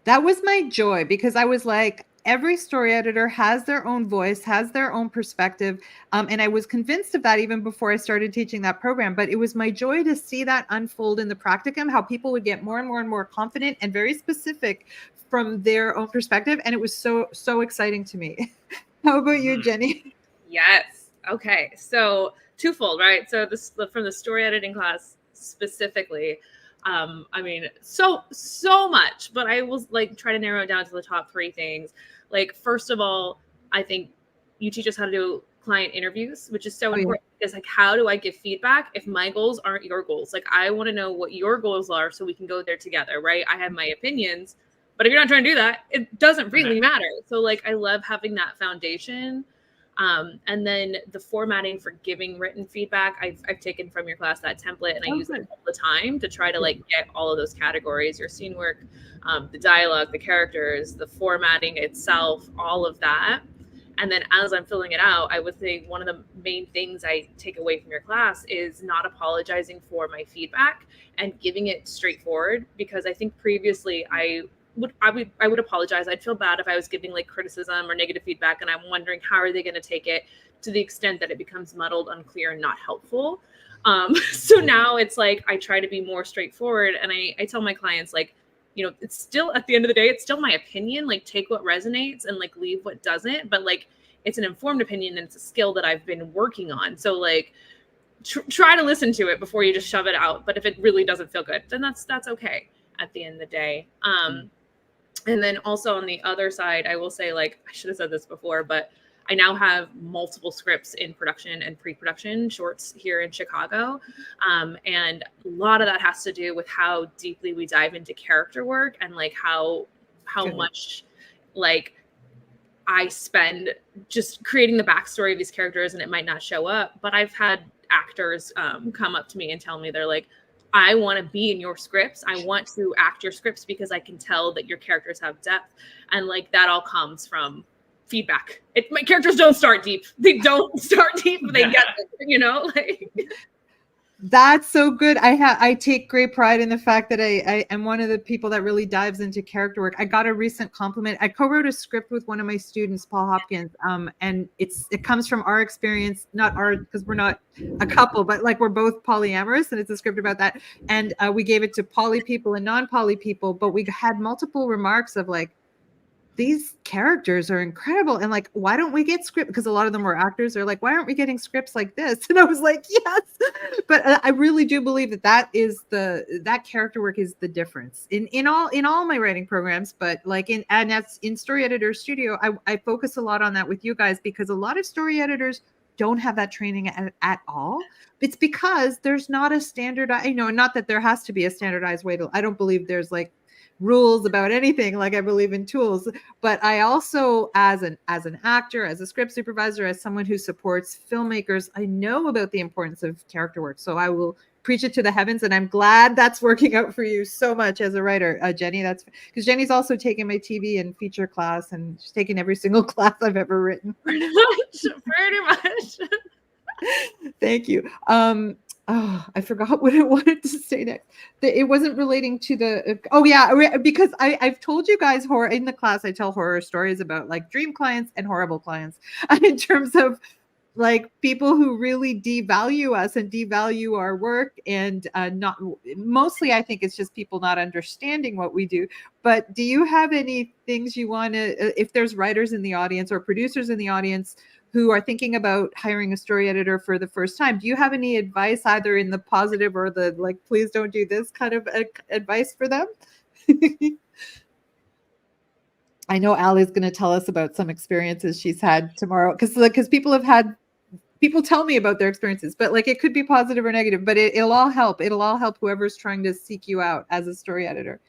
that was my joy, because I was like, every story editor has their own voice, has their own perspective. And I was convinced of that even before I started teaching that program. But it was my joy to see that unfold in the practicum, how people would get more and more and more confident and very specific from their own perspective. And it was so exciting to me. How about you, Jenny? Yes. Okay. So twofold, right? So this from the story editing class specifically. I mean, so much, but I will like try to narrow it down to the top 3 things. Like, first of all, I think you teach us how to do client interviews, which is so important. Because like, how do I give feedback if my goals aren't your goals? Like, I want to know what your goals are so we can go there together, right? I have my opinions, but if you're not trying to do that, it doesn't really matter. So like, I love having that foundation. And then the formatting for giving written feedback, I've taken from your class that template, and I use it all the time to try to like get all of those categories, your scene work, the dialogue, the characters, the formatting itself, all of that. And then as I'm filling it out, I would say one of the main things I take away from your class is not apologizing for my feedback and giving it straightforward, because I think previously I would apologize. I'd feel bad if I was giving like criticism or negative feedback, and I'm wondering how are they going to take it, to the extent that it becomes muddled, unclear, and not helpful. So now it's like I try to be more straightforward, and I tell my clients, like, you know, it's still, at the end of the day, it's still my opinion. Like, take what resonates and like leave what doesn't. But like, it's an informed opinion, and it's a skill that I've been working on. So like, try to listen to it before you just shove it out. But if it really doesn't feel good, then that's okay at the end of the day. And then also on the other side, I will say, like, I should have said this before, but I now have multiple scripts in production and pre-production shorts here in Chicago. And a lot of that has to do with how deeply we dive into character work, and like how much like I spend just creating the backstory of these characters, and it might not show up. But I've had actors come up to me and tell me, they're like, I want to be in your scripts. I want to act your scripts because I can tell that your characters have depth. And like, that all comes from feedback. My characters don't start deep. They don't start deep. They get it, you know, like. That's so good. I take great pride in the fact that I am one of the people that really dives into character work. I got a recent compliment. I co-wrote a script with one of my students, Paul Hopkins, and it comes from our experience, not our, because we're not a couple, but like we're both polyamorous, and it's a script about that. And we gave it to poly people and non-poly people, but we had multiple remarks of like, these characters are incredible. And like, why don't we get script? Because a lot of them were actors. They're like, why aren't we getting scripts like this? And I was like, yes. But I really do believe that character work is the difference in all my writing programs. But like in Story Editor Studio, I focus a lot on that with you guys, because a lot of story editors don't have that training at all. It's because there's not a standard, not that there has to be a standardized way to, I don't believe there's like rules about anything, like I believe in tools. But I also, as an actor, as a script supervisor, as someone who supports filmmakers, I know about the importance of character work. So I will preach it to the heavens, and I'm glad that's working out for you so much as a writer, Jenny. That's because Jenny's also taken my TV and feature class, and she's taken every single class I've ever written. Pretty much. Thank you. Oh, I forgot what I wanted to say next. It wasn't relating to the, because I've told you guys horror in the class. I tell horror stories about like dream clients and horrible clients in terms of like people who really devalue us and devalue our work, and not mostly, I think it's just people not understanding what we do. But do you have any things you want to, if there's writers in the audience or producers in the audience who are thinking about hiring a story editor for the first time, do you have any advice, either in the positive or the like, please don't do this kind of advice for them? I know Allie's going to tell us about some experiences she's had tomorrow, because people tell me about their experiences, but like it could be positive or negative, but it'll all help. It'll all help whoever's trying to seek you out as a story editor.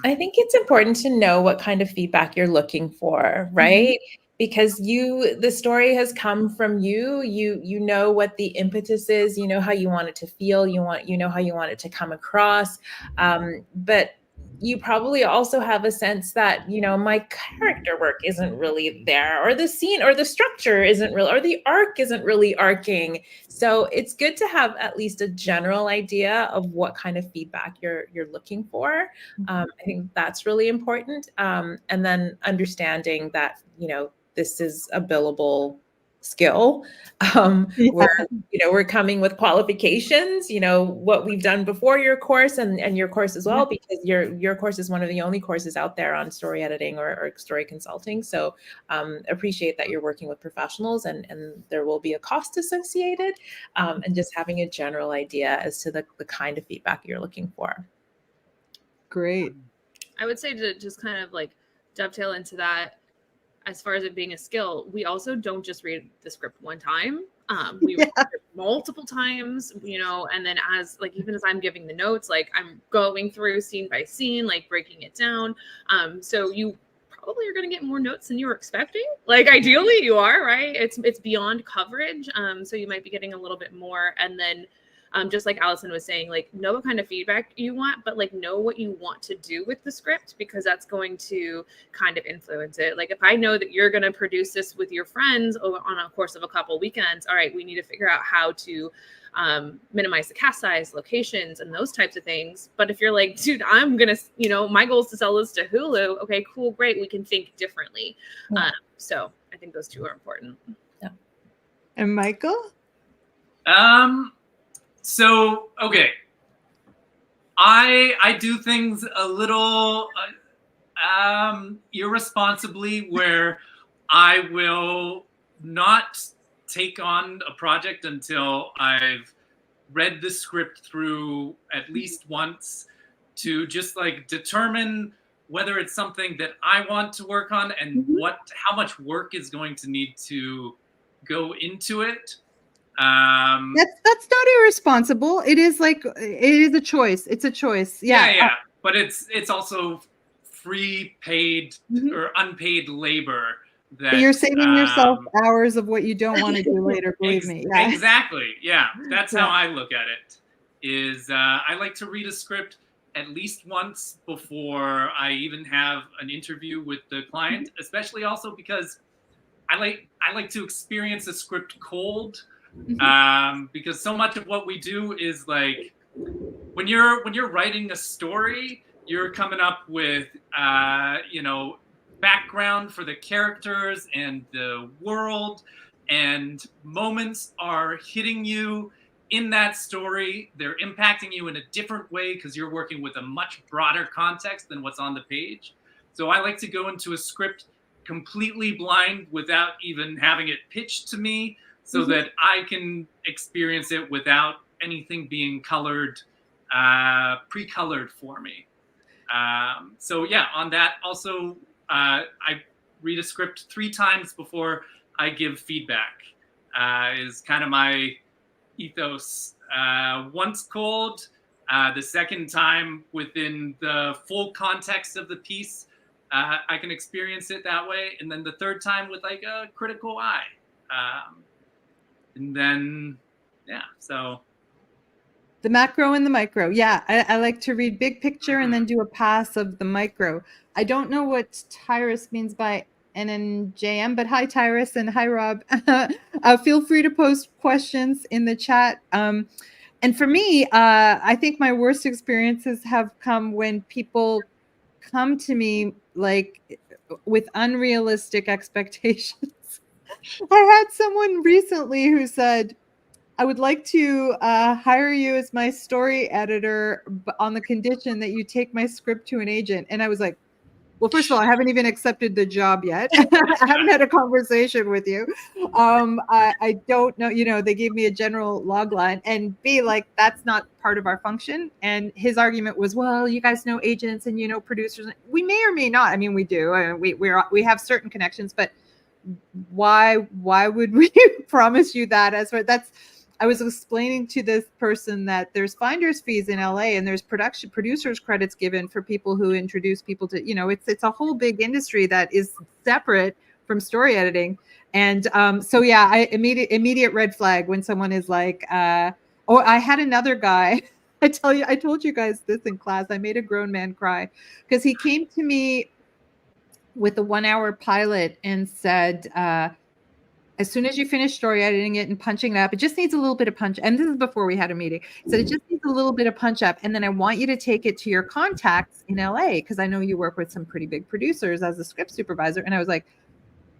I think it's important to know what kind of feedback you're looking for, right? Because the story has come from you. You know what the impetus is. You know how you want it to feel. You know how you want it to come across. But you probably also have a sense that, my character work isn't really there, or the scene or the structure isn't really, or the arc isn't really arcing. So it's good to have at least a general idea of what kind of feedback you're looking for. I think that's really important. And then understanding that, this is a billable skill. Yeah. We're coming with qualifications, what we've done before your course and your course as well, because your course is one of the only courses out there on story editing or story consulting. So appreciate that you're working with professionals, and there will be a cost associated, and just having a general idea as to the kind of feedback you're looking for. Great. I would say, to just kind of like dovetail into that, as far as it being a skill, we also don't just read the script one time. We read it multiple times, and then even as I'm giving the notes, like I'm going through scene by scene, like breaking it down. So you probably are going to get more notes than you were expecting. Like ideally you are, right? It's beyond coverage. So you might be getting a little bit more. And then just like Alison was saying, like know what kind of feedback you want, but like know what you want to do with the script, because that's going to kind of influence it. Like if I know that you're going to produce this with your friends on a course of a couple weekends, all right, we need to figure out how to minimize the cast size, locations, and those types of things. But if you're like, dude, I'm going to, my goal is to sell this to Hulu. Okay, cool, great. We can think differently. Yeah. So I think those two are important. Yeah. And Michael? So, okay. I do things a little irresponsibly, where I will not take on a project until I've read the script through at least once, to just like determine whether it's something that I want to work on and how much work is going to need to go into it. That's not irresponsible. It is a choice. It's a choice. Yeah. But it's also free, paid or unpaid labor that you're saving yourself hours of what you don't want to do later. Believe me. Yeah. Exactly. Yeah. That's how I look at it. Is I like to read a script at least once before I even have an interview with the client, especially also because I like to experience a script cold. Because so much of what we do is like when you're writing a story, you're coming up with background for the characters and the world, and moments are hitting you in that story. They're impacting you in a different way because you're working with a much broader context than what's on the page. So I like to go into a script completely blind without even having it pitched to me, so that I can experience it without anything being colored, pre-colored for me. So yeah, on that also, I read a script 3 times before I give feedback, is kind of my ethos. Once cold, the second time within the full context of the piece, I can experience it that way. And then the third time with like a critical eye. And then, so. The macro and the micro. Yeah, I like to read big picture and then do a pass of the micro. I don't know what Tyrus means by NNJM, but hi, Tyrus, and hi, Rob. Feel free to post questions in the chat. And for me, I think my worst experiences have come when people come to me like with unrealistic expectations. I had someone recently who said, I would like to hire you as my story editor on the condition that you take my script to an agent. And I was like, well, first of all, I haven't even accepted the job yet. I haven't had a conversation with you. I don't know, they gave me a general log line, and B, like, that's not part of our function. And his argument was, well, you guys know agents and producers. We may or may not. I mean, we do. We have certain connections, but why would we promise you that? I was explaining to this person that there's finder's fees in LA, and there's producers credits given for people who introduce people to, it's a whole big industry that is separate from story editing. And so yeah, I immediate red flag when someone is like, I had another guy. I told you guys this in class. I made a grown man cry because he came to me with a 1-hour pilot and said, as soon as you finish story editing it and punching it up, it just needs a little bit of punch. And this is before we had a meeting. He said, it just needs a little bit of punch up. And then I want you to take it to your contacts in LA, because I know you work with some pretty big producers as a script supervisor. And I was like,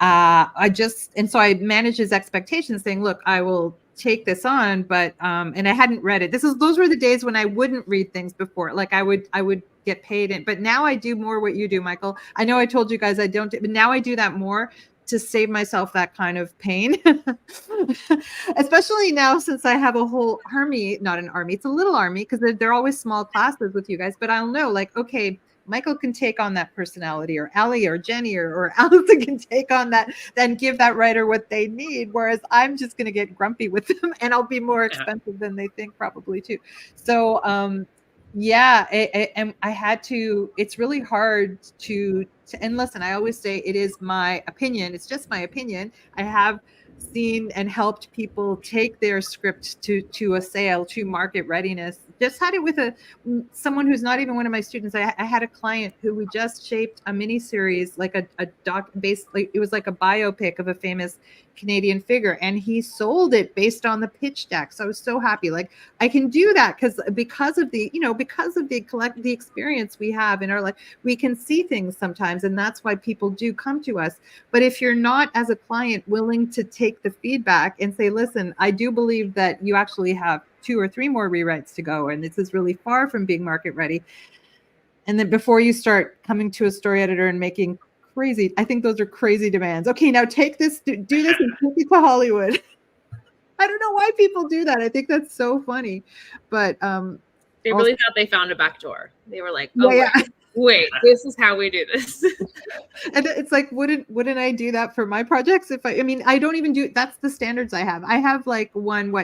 so I managed his expectations, saying, look, I will take this on, but and I hadn't read it. Those were the days when I wouldn't read things before. Like I would get paid it, but now I do more what you do, Michael. I know I told you guys I don't, but now I do that more to save myself that kind of pain. Especially now, since I have a whole army, not an army, it's a little army, because they're always small classes with you guys, but I'll know, like, okay, Michael can take on that personality, or Ali or Jenny or Alison can take on that, then give that writer what they need. Whereas I'm just going to get grumpy with them, and I'll be more expensive than they think, probably too. So, yeah, and I had to, it's really hard to, and listen, I always say it is my opinion. It's just my opinion. I have seen and helped people take their script to a sale, to market readiness. Just had it with someone who's not even one of my students. I had a client who we just shaped a mini series, like a doc, basically it was like a biopic of a famous Canadian figure, and he sold it based on the pitch deck. So I was so happy. Like, I can do that because of the the experience we have in our life. We can see things sometimes, and that's why people do come to us. But if you're not, as a client, willing to take the feedback and say, listen, I do believe that you actually have 2 or 3 more rewrites to go, and this is really far from being market ready. And then before you start coming to a story editor and making crazy, I think those are crazy demands. Okay, now take this, do this and take it to Hollywood. I don't know why people do that. I think that's so funny. But they really thought they found a back door. They were like, oh, yeah. Wait, this is how we do this. And it's like, wouldn't I do that for my projects? If I mean, I don't even do, that's the standards I have. I have like 12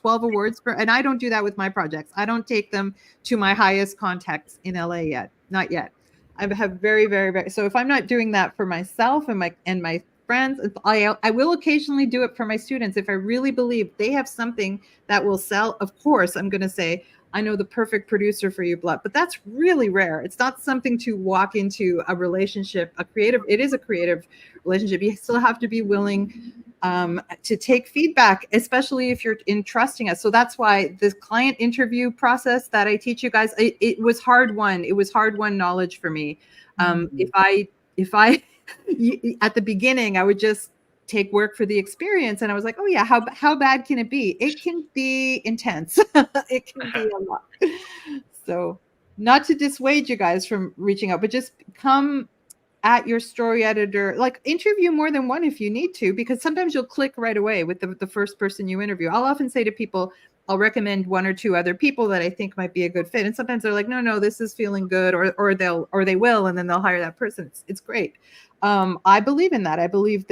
awards for, and I don't do that with my projects. I don't take them to my highest contacts in LA yet. Not yet. I have very, very, very, so if I'm not doing that for myself and my friends, I will occasionally do it for my students. If I really believe they have something that will sell, of course, I'm going to say, I know the perfect producer for you, but that's really rare. It's not something to walk into a relationship, it is a creative relationship. You still have to be willing to take feedback, especially if you're entrusting us. So that's why this client interview process that I teach you guys, it was hard won. It was hard won knowledge for me. If I at the beginning, I would just take work for the experience, and I was like, oh yeah, how bad can it be? It can be intense. It can be a lot. So, not to dissuade you guys from reaching out, but just come at your story editor, like interview more than one if you need to, because sometimes you'll click right away with the first person you interview. I'll often say to people, I'll recommend 1 or 2 other people that I think might be a good fit, and sometimes they're like, no, this is feeling good, or they will, and then they'll hire that person. It's great. I believe in that. I believe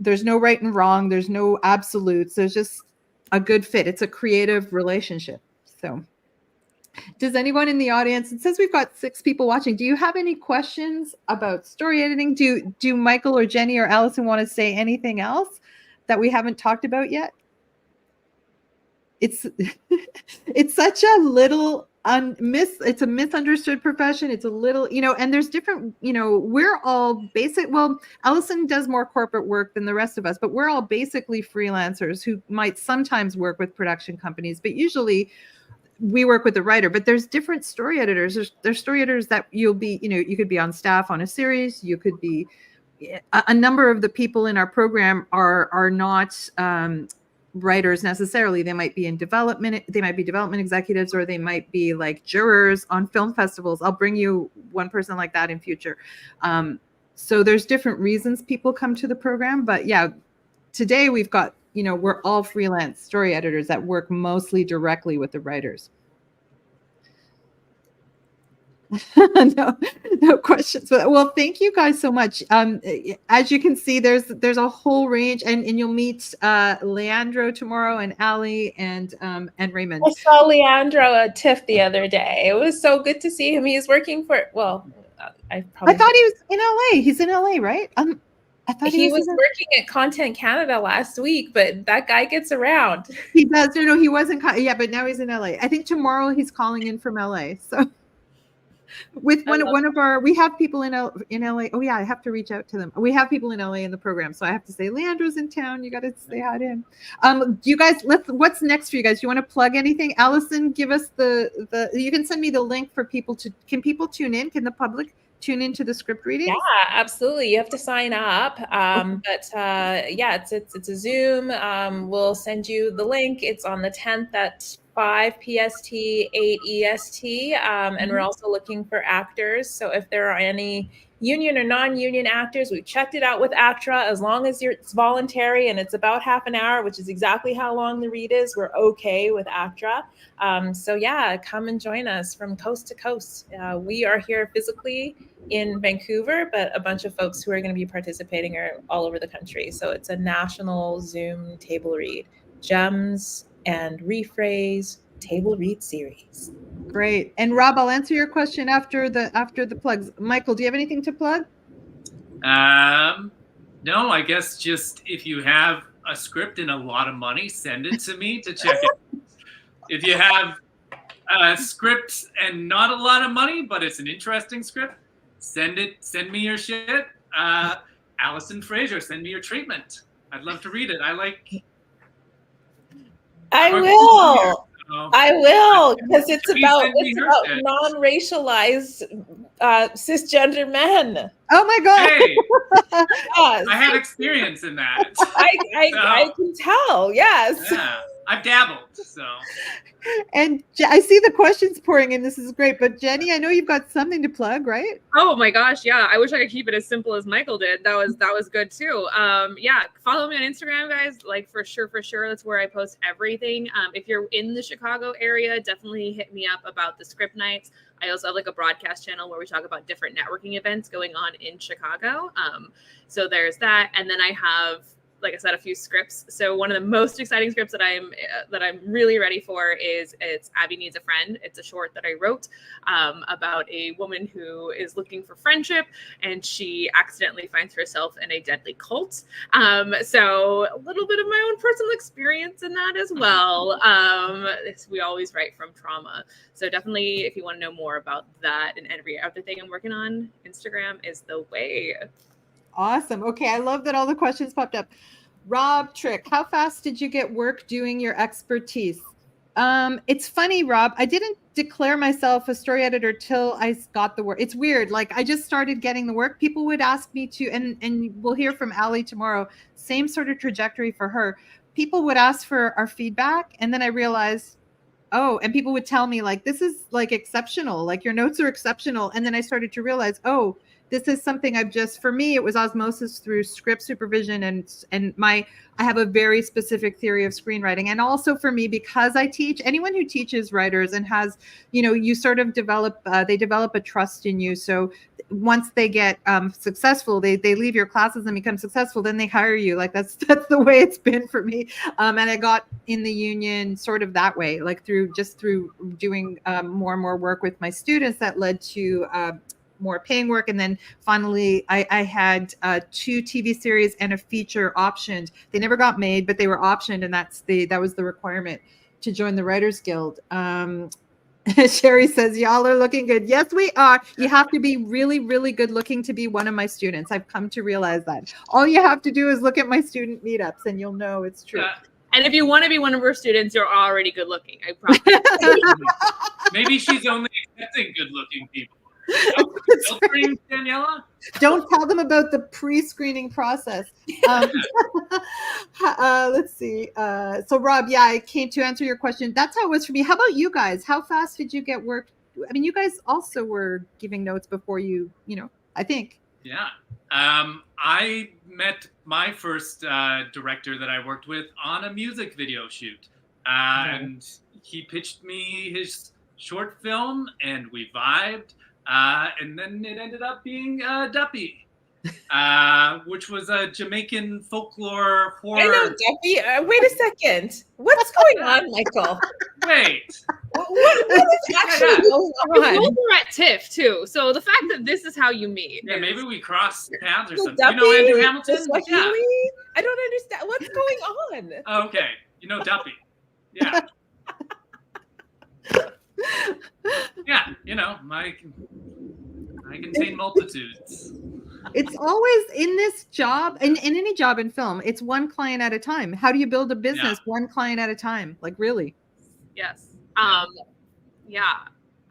there's no right and wrong. There's no absolutes. There's just a good fit. It's a creative relationship. So does anyone in the audience, it says we've got 6 people watching. Do you have any questions about story editing? Do Michael or Jenny or Alison want to say anything else that we haven't talked about yet? It's such a little it's a misunderstood profession. It's a little, and there's different, we're all well, Alison does more corporate work than the rest of us, but we're all basically freelancers who might sometimes work with production companies, but usually we work with the writer. But there's different story editors. There's story editors that you'll be, you could be on staff on a series. You could be, a number of the people in our program are not writers necessarily. They might be in development. They might be development executives, or they might be like jurors on film festivals. I'll bring you one person like that in future. So there's different reasons people come to the program, but yeah, today we've got, we're all freelance story editors that work mostly directly with the writers. No questions. Well, thank you guys so much. As you can see, there's a whole range, and you'll meet Leandro tomorrow, and Ali, and Raymond. I saw Leandro at TIFF the other day. It was so good to see him. He's working for, I thought he was in LA. He's in LA, right? I thought he was working at Content Canada last week, but that guy gets around. He does. No, he wasn't. Yeah, but now he's in LA. I think tomorrow he's calling in from LA. So. With one of our, we have people in LA. Oh yeah, I have to reach out to them. We have people in LA in the program, so I have to say, Leandro's in town. You got to say hi to him. Do you guys? What's next for you guys? Do you want to plug anything? Alison, give us the. You can send me the link for people to. Can people tune in? Can the public tune into the script readings? Yeah, absolutely. You have to sign up. But yeah, it's a Zoom. We'll send you the link. It's on the 10th at 5 PST, 8 EST. And we're also looking for actors. So if there are any union or non-union actors, we checked it out with ACTRA. As long as it's voluntary and it's about half an hour, which is exactly how long the read is, we're okay with ACTRA. So yeah, come and join us from coast to coast. We are here physically in Vancouver, but a bunch of folks who are going to be participating are all over the country. So it's a national Zoom table read, gems and rephrase table read series. Great. And Rob, I'll answer your question after the plugs. Michael, do you have anything to plug? No, I guess just if you have a script and a lot of money, send it to me to check it. If you have a script and not a lot of money, but it's an interesting script, send me your shit. Alison Fraser, send me your treatment. I'd love to read it. I will. I will, because it's about non-racialized cisgender men. Oh my God! Hey, yes. I have experience in that. I can tell. Yes. Yeah, I've dabbled. So. And I see the questions pouring in. This is great. But Jenny, I know you've got something to plug, right? Oh my gosh, yeah. I wish I could keep it as simple as Michael did. That was good too. Yeah, follow me on Instagram, guys. Like for sure. That's where I post everything. If you're in the Chicago area, definitely hit me up about the script nights. I also have like a broadcast channel where we talk about different networking events going on in Chicago. So there's that. And then I have, like I said, a few scripts. So one of the most exciting scripts that I'm really ready for is it's Abby Needs a Friend. It's a short that I wrote about a woman who is looking for friendship and she accidentally finds herself in a deadly cult. So a little bit of my own personal experience in that as well. We always write from trauma. So definitely, if you want to know more about that and every other thing I'm working on, Instagram is the way. Awesome. Okay, I love that all the questions popped up. Rob Trick, how fast did you get work doing your expertise? It's funny, Rob. I didn't declare myself a story editor till I got the work. It's weird. Like I just started getting the work. People would ask me to, and we'll hear from Ali tomorrow. Same sort of trajectory for her. People would ask for our feedback, and then I realized, oh, and people would tell me like, this is like exceptional. Like your notes are exceptional. And then I started to realize, oh, this is something for me, it was osmosis through script supervision and I have a very specific theory of screenwriting. And also for me, because I teach, anyone who teaches writers and has, you sort of they develop a trust in you. So once they get successful, they leave your classes and become successful, then they hire you. Like that's the way it's been for me. And I got in the union sort of that way, like through doing more and more work with my students that led to more paying work. And then finally I had 2 TV series and a feature optioned. They never got made, but they were optioned. And that was the requirement to join the Writers Guild. Sherry says, y'all are looking good. Yes, we are. You have to be really, really good looking to be one of my students. I've come to realize that. All you have to do is look at my student meetups and you'll know it's true. And if you want to be one of our students, you're already good looking. I promise. Maybe she's only accepting good looking people. Filtering, Daniela? Don't tell them about the pre-screening process. Let's see. So Rob, yeah, I came to answer your question. That's how it was for me. How about you guys? How fast did you get work? I mean, you guys also were giving notes before I think. Yeah. I met my first director that I worked with on a music video shoot. And he pitched me his short film and we vibed. And then it ended up being Duppy, which was a Jamaican folklore horror. I know Duppy. Wait a second. What's going on, Michael? Wait. What is actually going on? We both were at TIFF too, so the fact that this is how you meet. Yeah, maybe we crossed paths or something. Duppy, you know Andrew Hamilton? Yeah. I don't understand. What's going on? Okay, you know Duppy. Yeah. Yeah, I contain multitudes. It's always in this job, in any job in film, it's one client at a time. How do you build a business one client at a time? Like really? Yes. Yeah.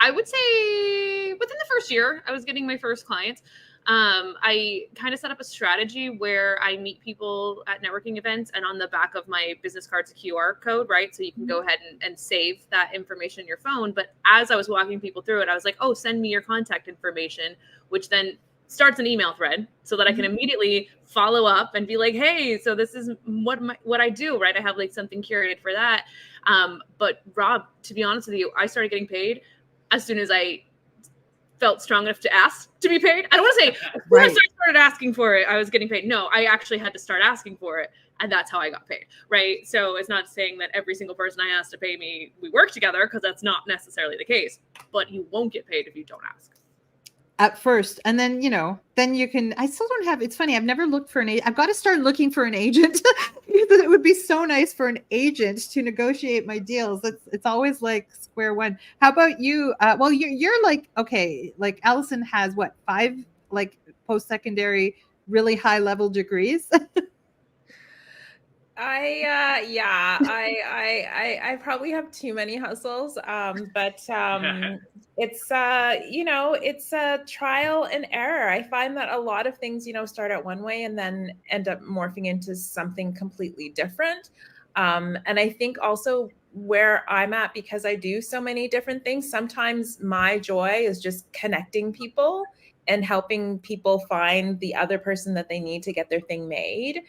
I would say within the first year, I was getting my first clients. I kind of set up a strategy where I meet people at networking events, and on the back of my business card's a QR code, right? So you can go ahead and save that information in your phone. But as I was walking people through it, I was like, oh, send me your contact information, which then starts an email thread so that I can immediately follow up and be like, hey, so this is what I do, right? I have like something curated for that. But Rob, to be honest with you, I started getting paid as soon as I felt strong enough to ask to be paid. I don't want to say as soon as I started asking for it, I was getting paid. No, I actually had to start asking for it. And that's how I got paid, right? So it's not saying that every single person I asked to pay me, we work together, because that's not necessarily the case. But you won't get paid if you don't ask. At first, and then then you can. I still don't have. It's funny. I've never looked for an agent. I've got to start looking for an agent. It would be so nice for an agent to negotiate my deals. It's always like square one. How about you? Well, you're like, okay, like Alison has what, 5 like post-secondary really high level degrees. I probably have too many hustles, but it's it's a trial and error. I find that a lot of things start out one way and then end up morphing into something completely different. And I think also where I'm at, because I do so many different things, sometimes my joy is just connecting people and helping people find the other person that they need to get their thing made.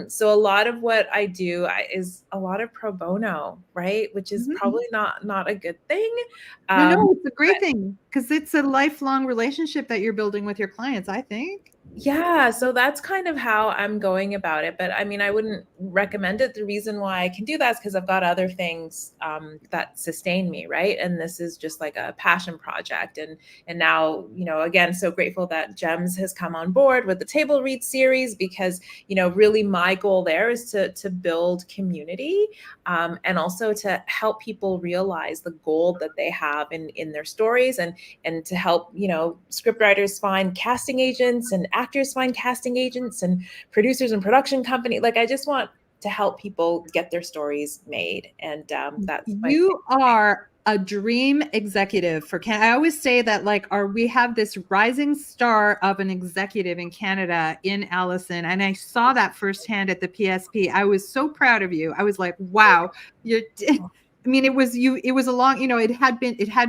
So a lot of what I do is a lot of pro bono, right? Which is probably not a good thing. No, it's a great thing, because it's a lifelong relationship that you're building with your clients, I think. Yeah, so that's kind of how I'm going about it. But I mean, I wouldn't recommend it. The reason why I can do that is because I've got other things that sustain me, right? And this is just like a passion project. And now, again, so grateful that Gems has come on board with the Table Read series, because, really my goal there is to build community and also to help people realize the gold that they have in their stories, and to help, scriptwriters find casting agents and actors find casting agents and producers and production company. Like, I just want to help people get their stories made. And that's you are a dream executive for Canada. I always say that, like, we have this rising star of an executive in Canada in Alison. And I saw that firsthand at the PSP. I was so proud of you. I was like, wow, I mean, it was a long, it had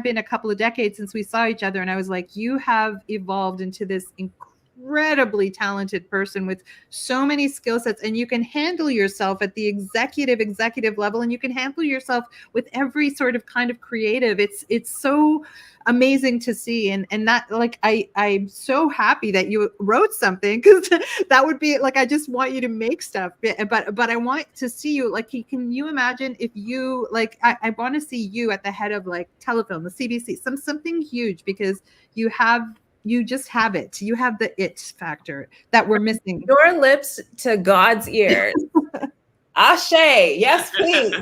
been a couple of decades since we saw each other. And I was like, you have evolved into this incredibly talented person with so many skill sets, and you can handle yourself at the executive level, and you can handle yourself with every sort of kind of creative. It's so amazing to see. And that, like, I'm so happy that you wrote something, because that would be like, I just want you to make stuff, but I want to see you, like, can you imagine if you, like, I want to see you at the head of like Telefilm, the CBC, something huge, because you just have it. You have the it factor that we're missing. Your lips to God's ears. Ashe, yes, please.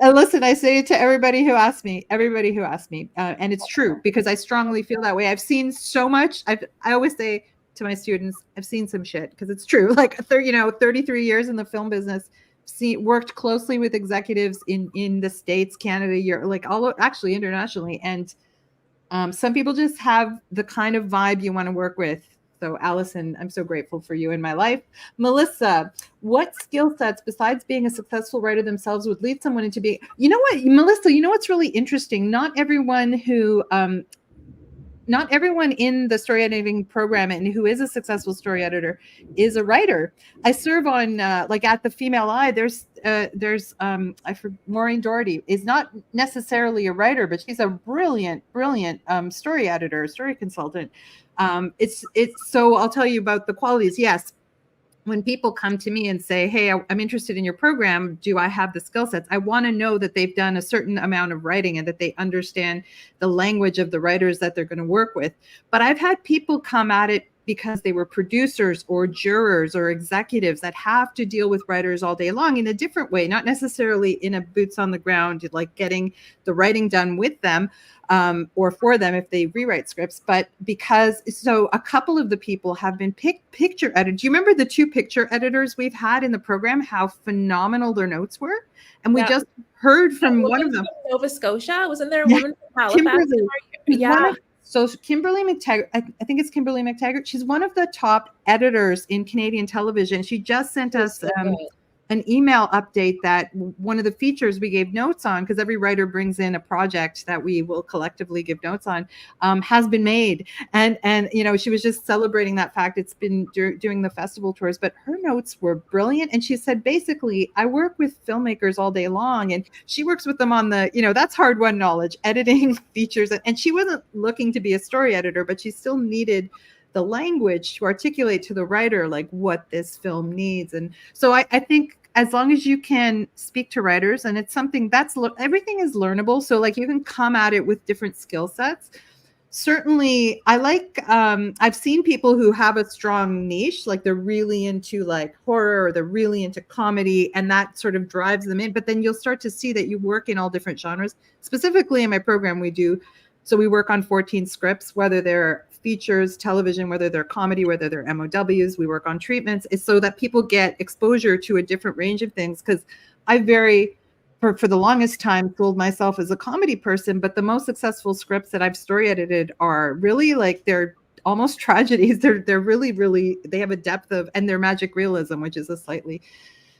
Listen, I say it to everybody who asks me, and it's true, because I strongly feel that way. I've seen so much. I always say to my students, I've seen some shit, because it's true. Like 33 years in the film business, worked closely with executives in the States, Canada, Europe, actually internationally, and some people just have the kind of vibe you want to work with. So Alison, I'm so grateful for you in my life. Melissa, what skill sets besides being a successful writer themselves would lead someone into being, Melissa, what's really interesting? Not everyone in the story editing program and who is a successful story editor is a writer. I serve on at the Female Eye. There's Maureen Doherty is not necessarily a writer, but she's a brilliant story editor, story consultant. It's so I'll tell you about the qualities. Yes. When people come to me and say, hey, I'm interested in your program, do I have the skill sets? I want to know that they've done a certain amount of writing and that they understand the language of the writers that they're going to work with. But I've had people come at it because they were producers or jurors or executives that have to deal with writers all day long in a different way, not necessarily in a boots on the ground, like getting the writing done with them or for them if they rewrite scripts, but because so a couple of the people have been picture edited. Do you remember the 2 picture editors we've had in the program, how phenomenal their notes were? And we just heard from one of them. Nova Scotia, wasn't there a woman from Halifax? Kimberly. So Kimberly McTaggart, I think it's Kimberly McTaggart. She's one of the top editors in Canadian television. She just sent us an email update that one of the features we gave notes on, because every writer brings in a project that we will collectively give notes on, has been made. And you know, she was just celebrating that fact. It's been doing the festival tours, but her notes were brilliant. And she said, basically, I work with filmmakers all day long, and she works with them on the, you know, that's hard won knowledge, editing features. And she wasn't looking to be a story editor, but she still needed the language to articulate to the writer like what this film needs. And so I think as long as you can speak to writers, and it's something that's everything is learnable, so like you can come at it with different skill sets. Certainly I like I've seen people who have a strong niche, like they're really into like horror or they're really into comedy, and that sort of drives them in. But then you'll start to see that you work in all different genres. Specifically in my program we work on 14 scripts, whether they're features, television, whether they're comedy, whether they're MOWs. We work on treatments. It's so that people get exposure to a different range of things. Because I for the longest time, sold myself as a comedy person, but the most successful scripts that I've story edited are really like, they're almost tragedies. They're really, really, they have a depth of, and they're magic realism, which is a slightly.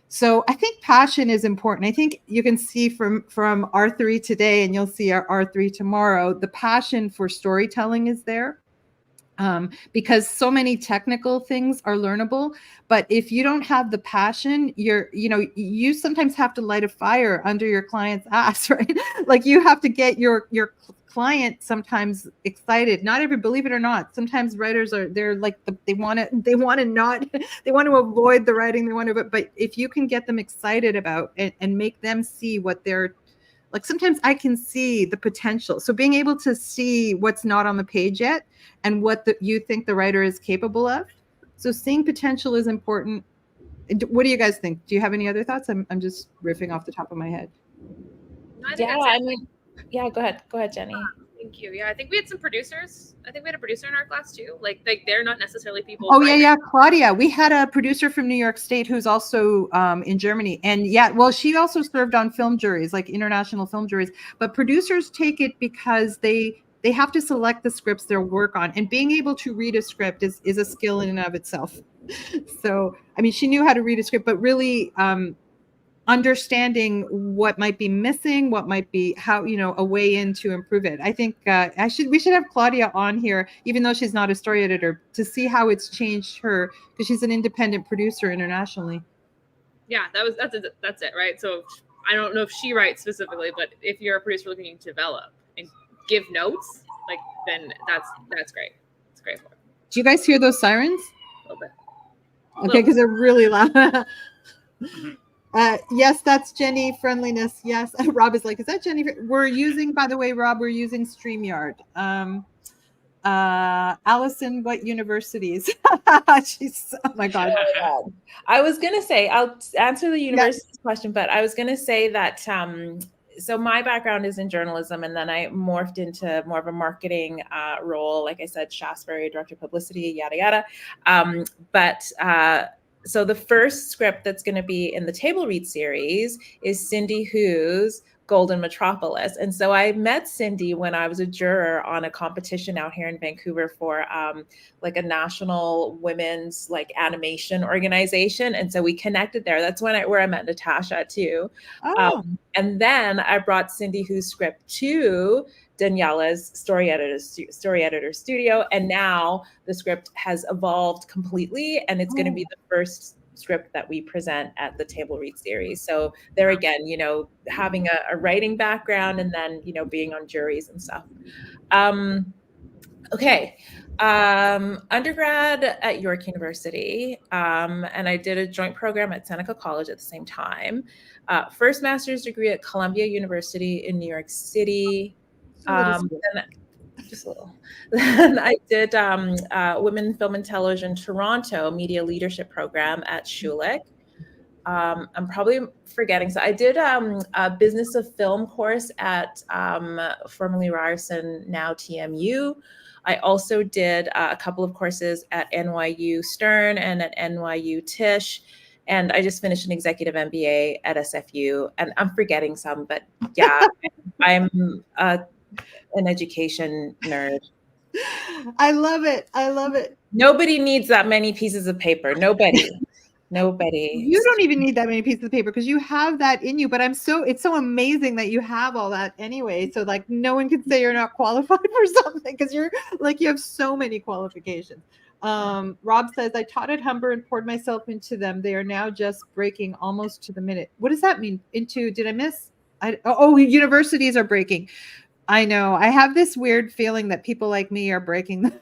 So I think passion is important. I think you can see from R3 today, and you'll see our R3 tomorrow, the passion for storytelling is there. Because so many technical things are learnable, but if you don't have the passion, you sometimes have to light a fire under your client's ass, right? Like you have to get your client sometimes excited. Believe it or not, sometimes writers they're like they want to avoid the writing, but if you can get them excited about and make them see what they're like, sometimes I can see the potential. So being able to see what's not on the page yet and what you think the writer is capable of. So seeing potential is important. What do you guys think? Do you have any other thoughts? I'm just riffing off the top of my head. No, go ahead, Jenny. Thank you. Yeah, I think we had some producers. I think we had a producer in our class too. Like they're not necessarily people. Oh yeah, Claudia. We had a producer from New York State who's also in Germany, and she also served on film juries, like international film juries. But producers take it because they have to select the scripts they'll work on, and being able to read a script is a skill in and of itself. So I mean, she knew how to read a script, but really understanding what might be missing, what might be a way in to improve it. I think we should have Claudia on here, even though she's not a story editor, to see how it's changed her, because she's an independent producer internationally. Yeah, that's it, right? So I don't know if she writes specifically, but if you're a producer looking to develop and give notes, like then that's great. It's great for it. Do you guys hear those sirens? A little bit. Okay, because they're really loud. Yes, that's Jenny friendliness. Yes, Rob is like, is that Jenny? We're using, by the way, Rob, we're using StreamYard. Alison, what universities? She's, oh my God. I was going to say, I'll answer the university question, but I was going to say that, so my background is in journalism, and then I morphed into more of a marketing role. Like I said, Shaftesbury, director of publicity, yada, yada. So the first script that's going to be in the table read series is Cindy Hu's Golden Metropolis. And so I met Cindy when I was a juror on a competition out here in Vancouver for like a national women's like animation organization. And so we connected there. That's where I met Natasha too. Oh. And then I brought Cindy Hu's script to Daniela's story editor studio, and now the script has evolved completely, and it's going to be the first script that we present at the table read series. So there again, having a writing background and then being on juries and stuff. Undergrad at York University, and I did a joint program at Seneca College at the same time. First master's degree at Columbia University in New York City. just a little. Then I did Women in Film and Television Toronto Media Leadership Program at Schulich. I'm probably forgetting. So I did a Business of Film course at formerly Ryerson, now TMU. I also did a couple of courses at NYU Stern and at NYU Tisch. And I just finished an executive MBA at SFU. And I'm forgetting some, but yeah, I'm an education nerd. I love it. I love it. Nobody needs that many pieces of paper. Nobody. You don't even need that many pieces of paper because you have that in you. But it's so amazing that you have all that anyway. So like no one can say you're not qualified for something because you're like you have so many qualifications. Rob says, I taught at Humber and poured myself into them. They are now just breaking almost to the minute. What does that mean? Did I miss? Universities are breaking. I know. I have this weird feeling that people like me are breaking them.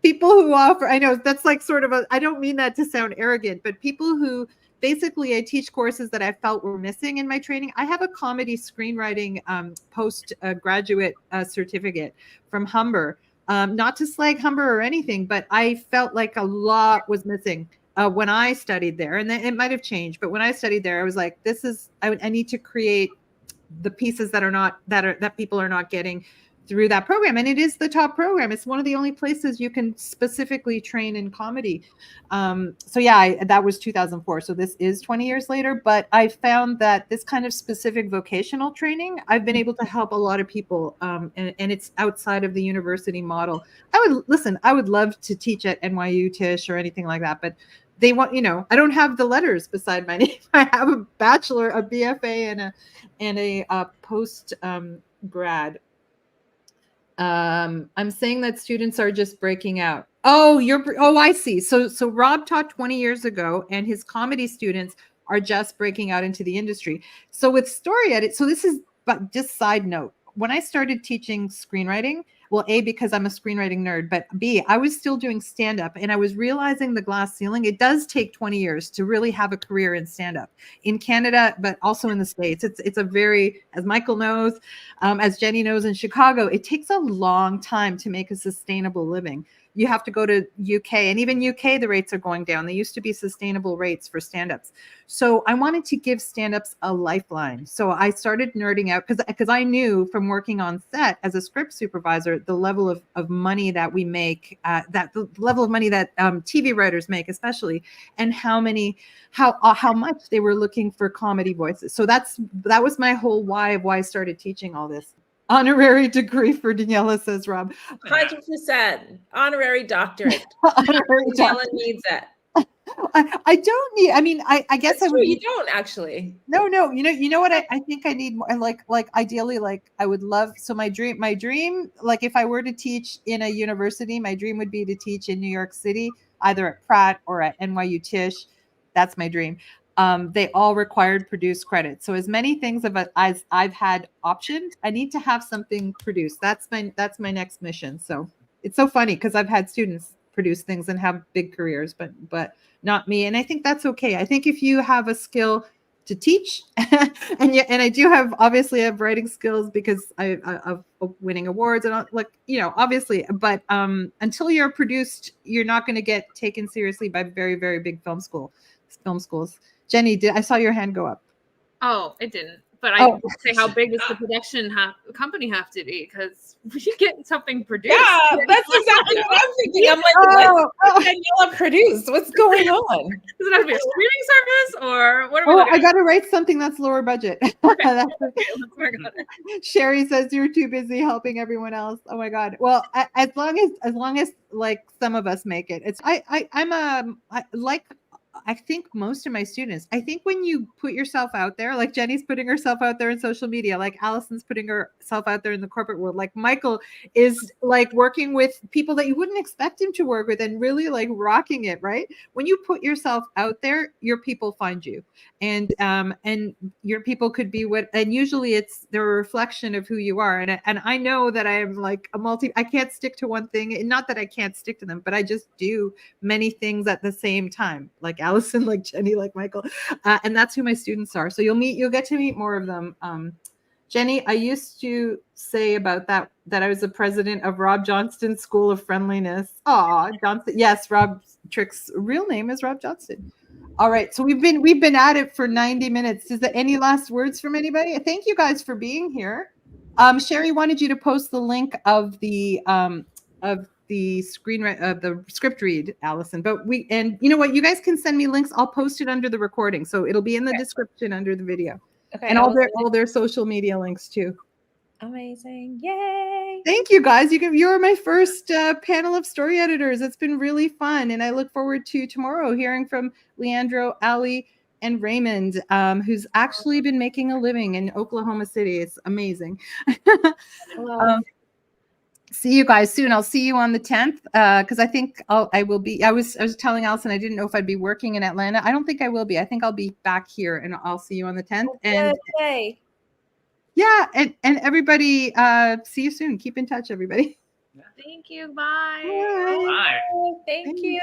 People who offer, I know that's like sort of I don't mean that to sound arrogant, but people who basically I teach courses that I felt were missing in my training. I have a comedy screenwriting postgraduate certificate from Humber. Not to slag Humber or anything, but I felt like a lot was missing when I studied there. And then it might have changed, but when I studied there, I was like, I need to create the pieces that people are not getting through that program. And it is the top program. It's one of the only places you can specifically train in comedy. So yeah, that was 2004. So this is 20 years later, but I found that this kind of specific vocational training, I've been able to help a lot of people. And it's outside of the university model. I would love to teach at NYU Tisch or anything like that, but they want, I don't have the letters beside my name. I have a bachelor, a BFA, and a post grad. I'm saying that students are just breaking out. I see. So Rob taught 20 years ago and his comedy students are just breaking out into the industry. So with story edit, so this is, but just side note, when I started teaching screenwriting, well, A, because I'm a screenwriting nerd, but B, I was still doing stand-up and I was realizing the glass ceiling. It does take 20 years to really have a career in stand-up in Canada, but also in the States. It's a very, as Michael knows, as Jenny knows in Chicago, it takes a long time to make a sustainable living. You have to go to UK, and even UK, the rates are going down. They used to be sustainable rates for stand-ups. So I wanted to give stand-ups a lifeline. So I started nerding out because I knew from working on set as a script supervisor, the level of money that we make, the level of money that TV writers make, especially, and how much they were looking for comedy voices. So that was my whole why of why I started teaching all this. Honorary degree for Daniela, says Rob. 100% honorary doctorate. Daniela needs it. I don't need. I mean, I guess That's true, you don't actually. No. You know what? I think I need more. Like ideally, like I would love. So my dream, like if I were to teach in a university, my dream would be to teach in New York City, either at Pratt or at NYU Tisch. That's my dream. They all required produced credits. So as many things as I've had optioned, I need to have something produced. That's my next mission. So it's so funny because I've had students produce things and have big careers, but not me. And I think that's okay. I think if you have a skill to teach, and I do obviously have writing skills because of winning awards and obviously, but until you're produced, you're not going to get taken seriously by very, very big film schools. Jenny, I saw your hand go up. Oh, it didn't. But I would say, how big does the production company have to be? Because we get something produced. Yeah, that's exactly what I'm thinking. I'm like, what Daniela produced? What's going on? Does it have to be a streaming service or what are we I got to write something that's lower budget. Okay, let's work on it. Sherry says you're too busy helping everyone else. Oh my God. Well, as long as like some of us make it, I think most of my students, I think when you put yourself out there, like Jenny's putting herself out there in social media, like Alison's putting herself out there in the corporate world, like Michael is like working with people that you wouldn't expect him to work with and really like rocking it, right? When you put yourself out there, your people find you, and your people could be and usually they're a reflection of who you are. And I know that I am like I can't stick to one thing, and not that I can't stick to them, but I just do many things at the same time, like Alison, like Jenny, like Michael, and that's who my students are. So you'll get to meet more of them. Jenny, I used to say about that I was the president of Rob Johnston's School of Friendliness. Aw, Johnston. Yes, Rob Trick's real name is Rob Johnston. All right, so we've been at it for 90 minutes. Is there any last words from anybody? Thank you guys for being here. Sherry wanted you to post the link of the the script read, Allison. But and you know what? You guys can send me links. I'll post it under the recording, so it'll be in the description under the video. Okay, and all their social media links too. Amazing! Yay! Thank you guys. You're my first panel of story editors. It's been really fun, and I look forward to tomorrow hearing from Leandro, Ali, and Raymond, who's actually been making a living in Oklahoma City. It's amazing. See you guys soon. I'll see you on the 10th because I think I will be. I was telling Allison I didn't know if I'd be working in Atlanta. I don't think I will be. I think I'll be back here, and I'll see you on the 10th. And yeah, and everybody, see you soon. Keep in touch, everybody. Thank you. Bye. Bye. Thank you.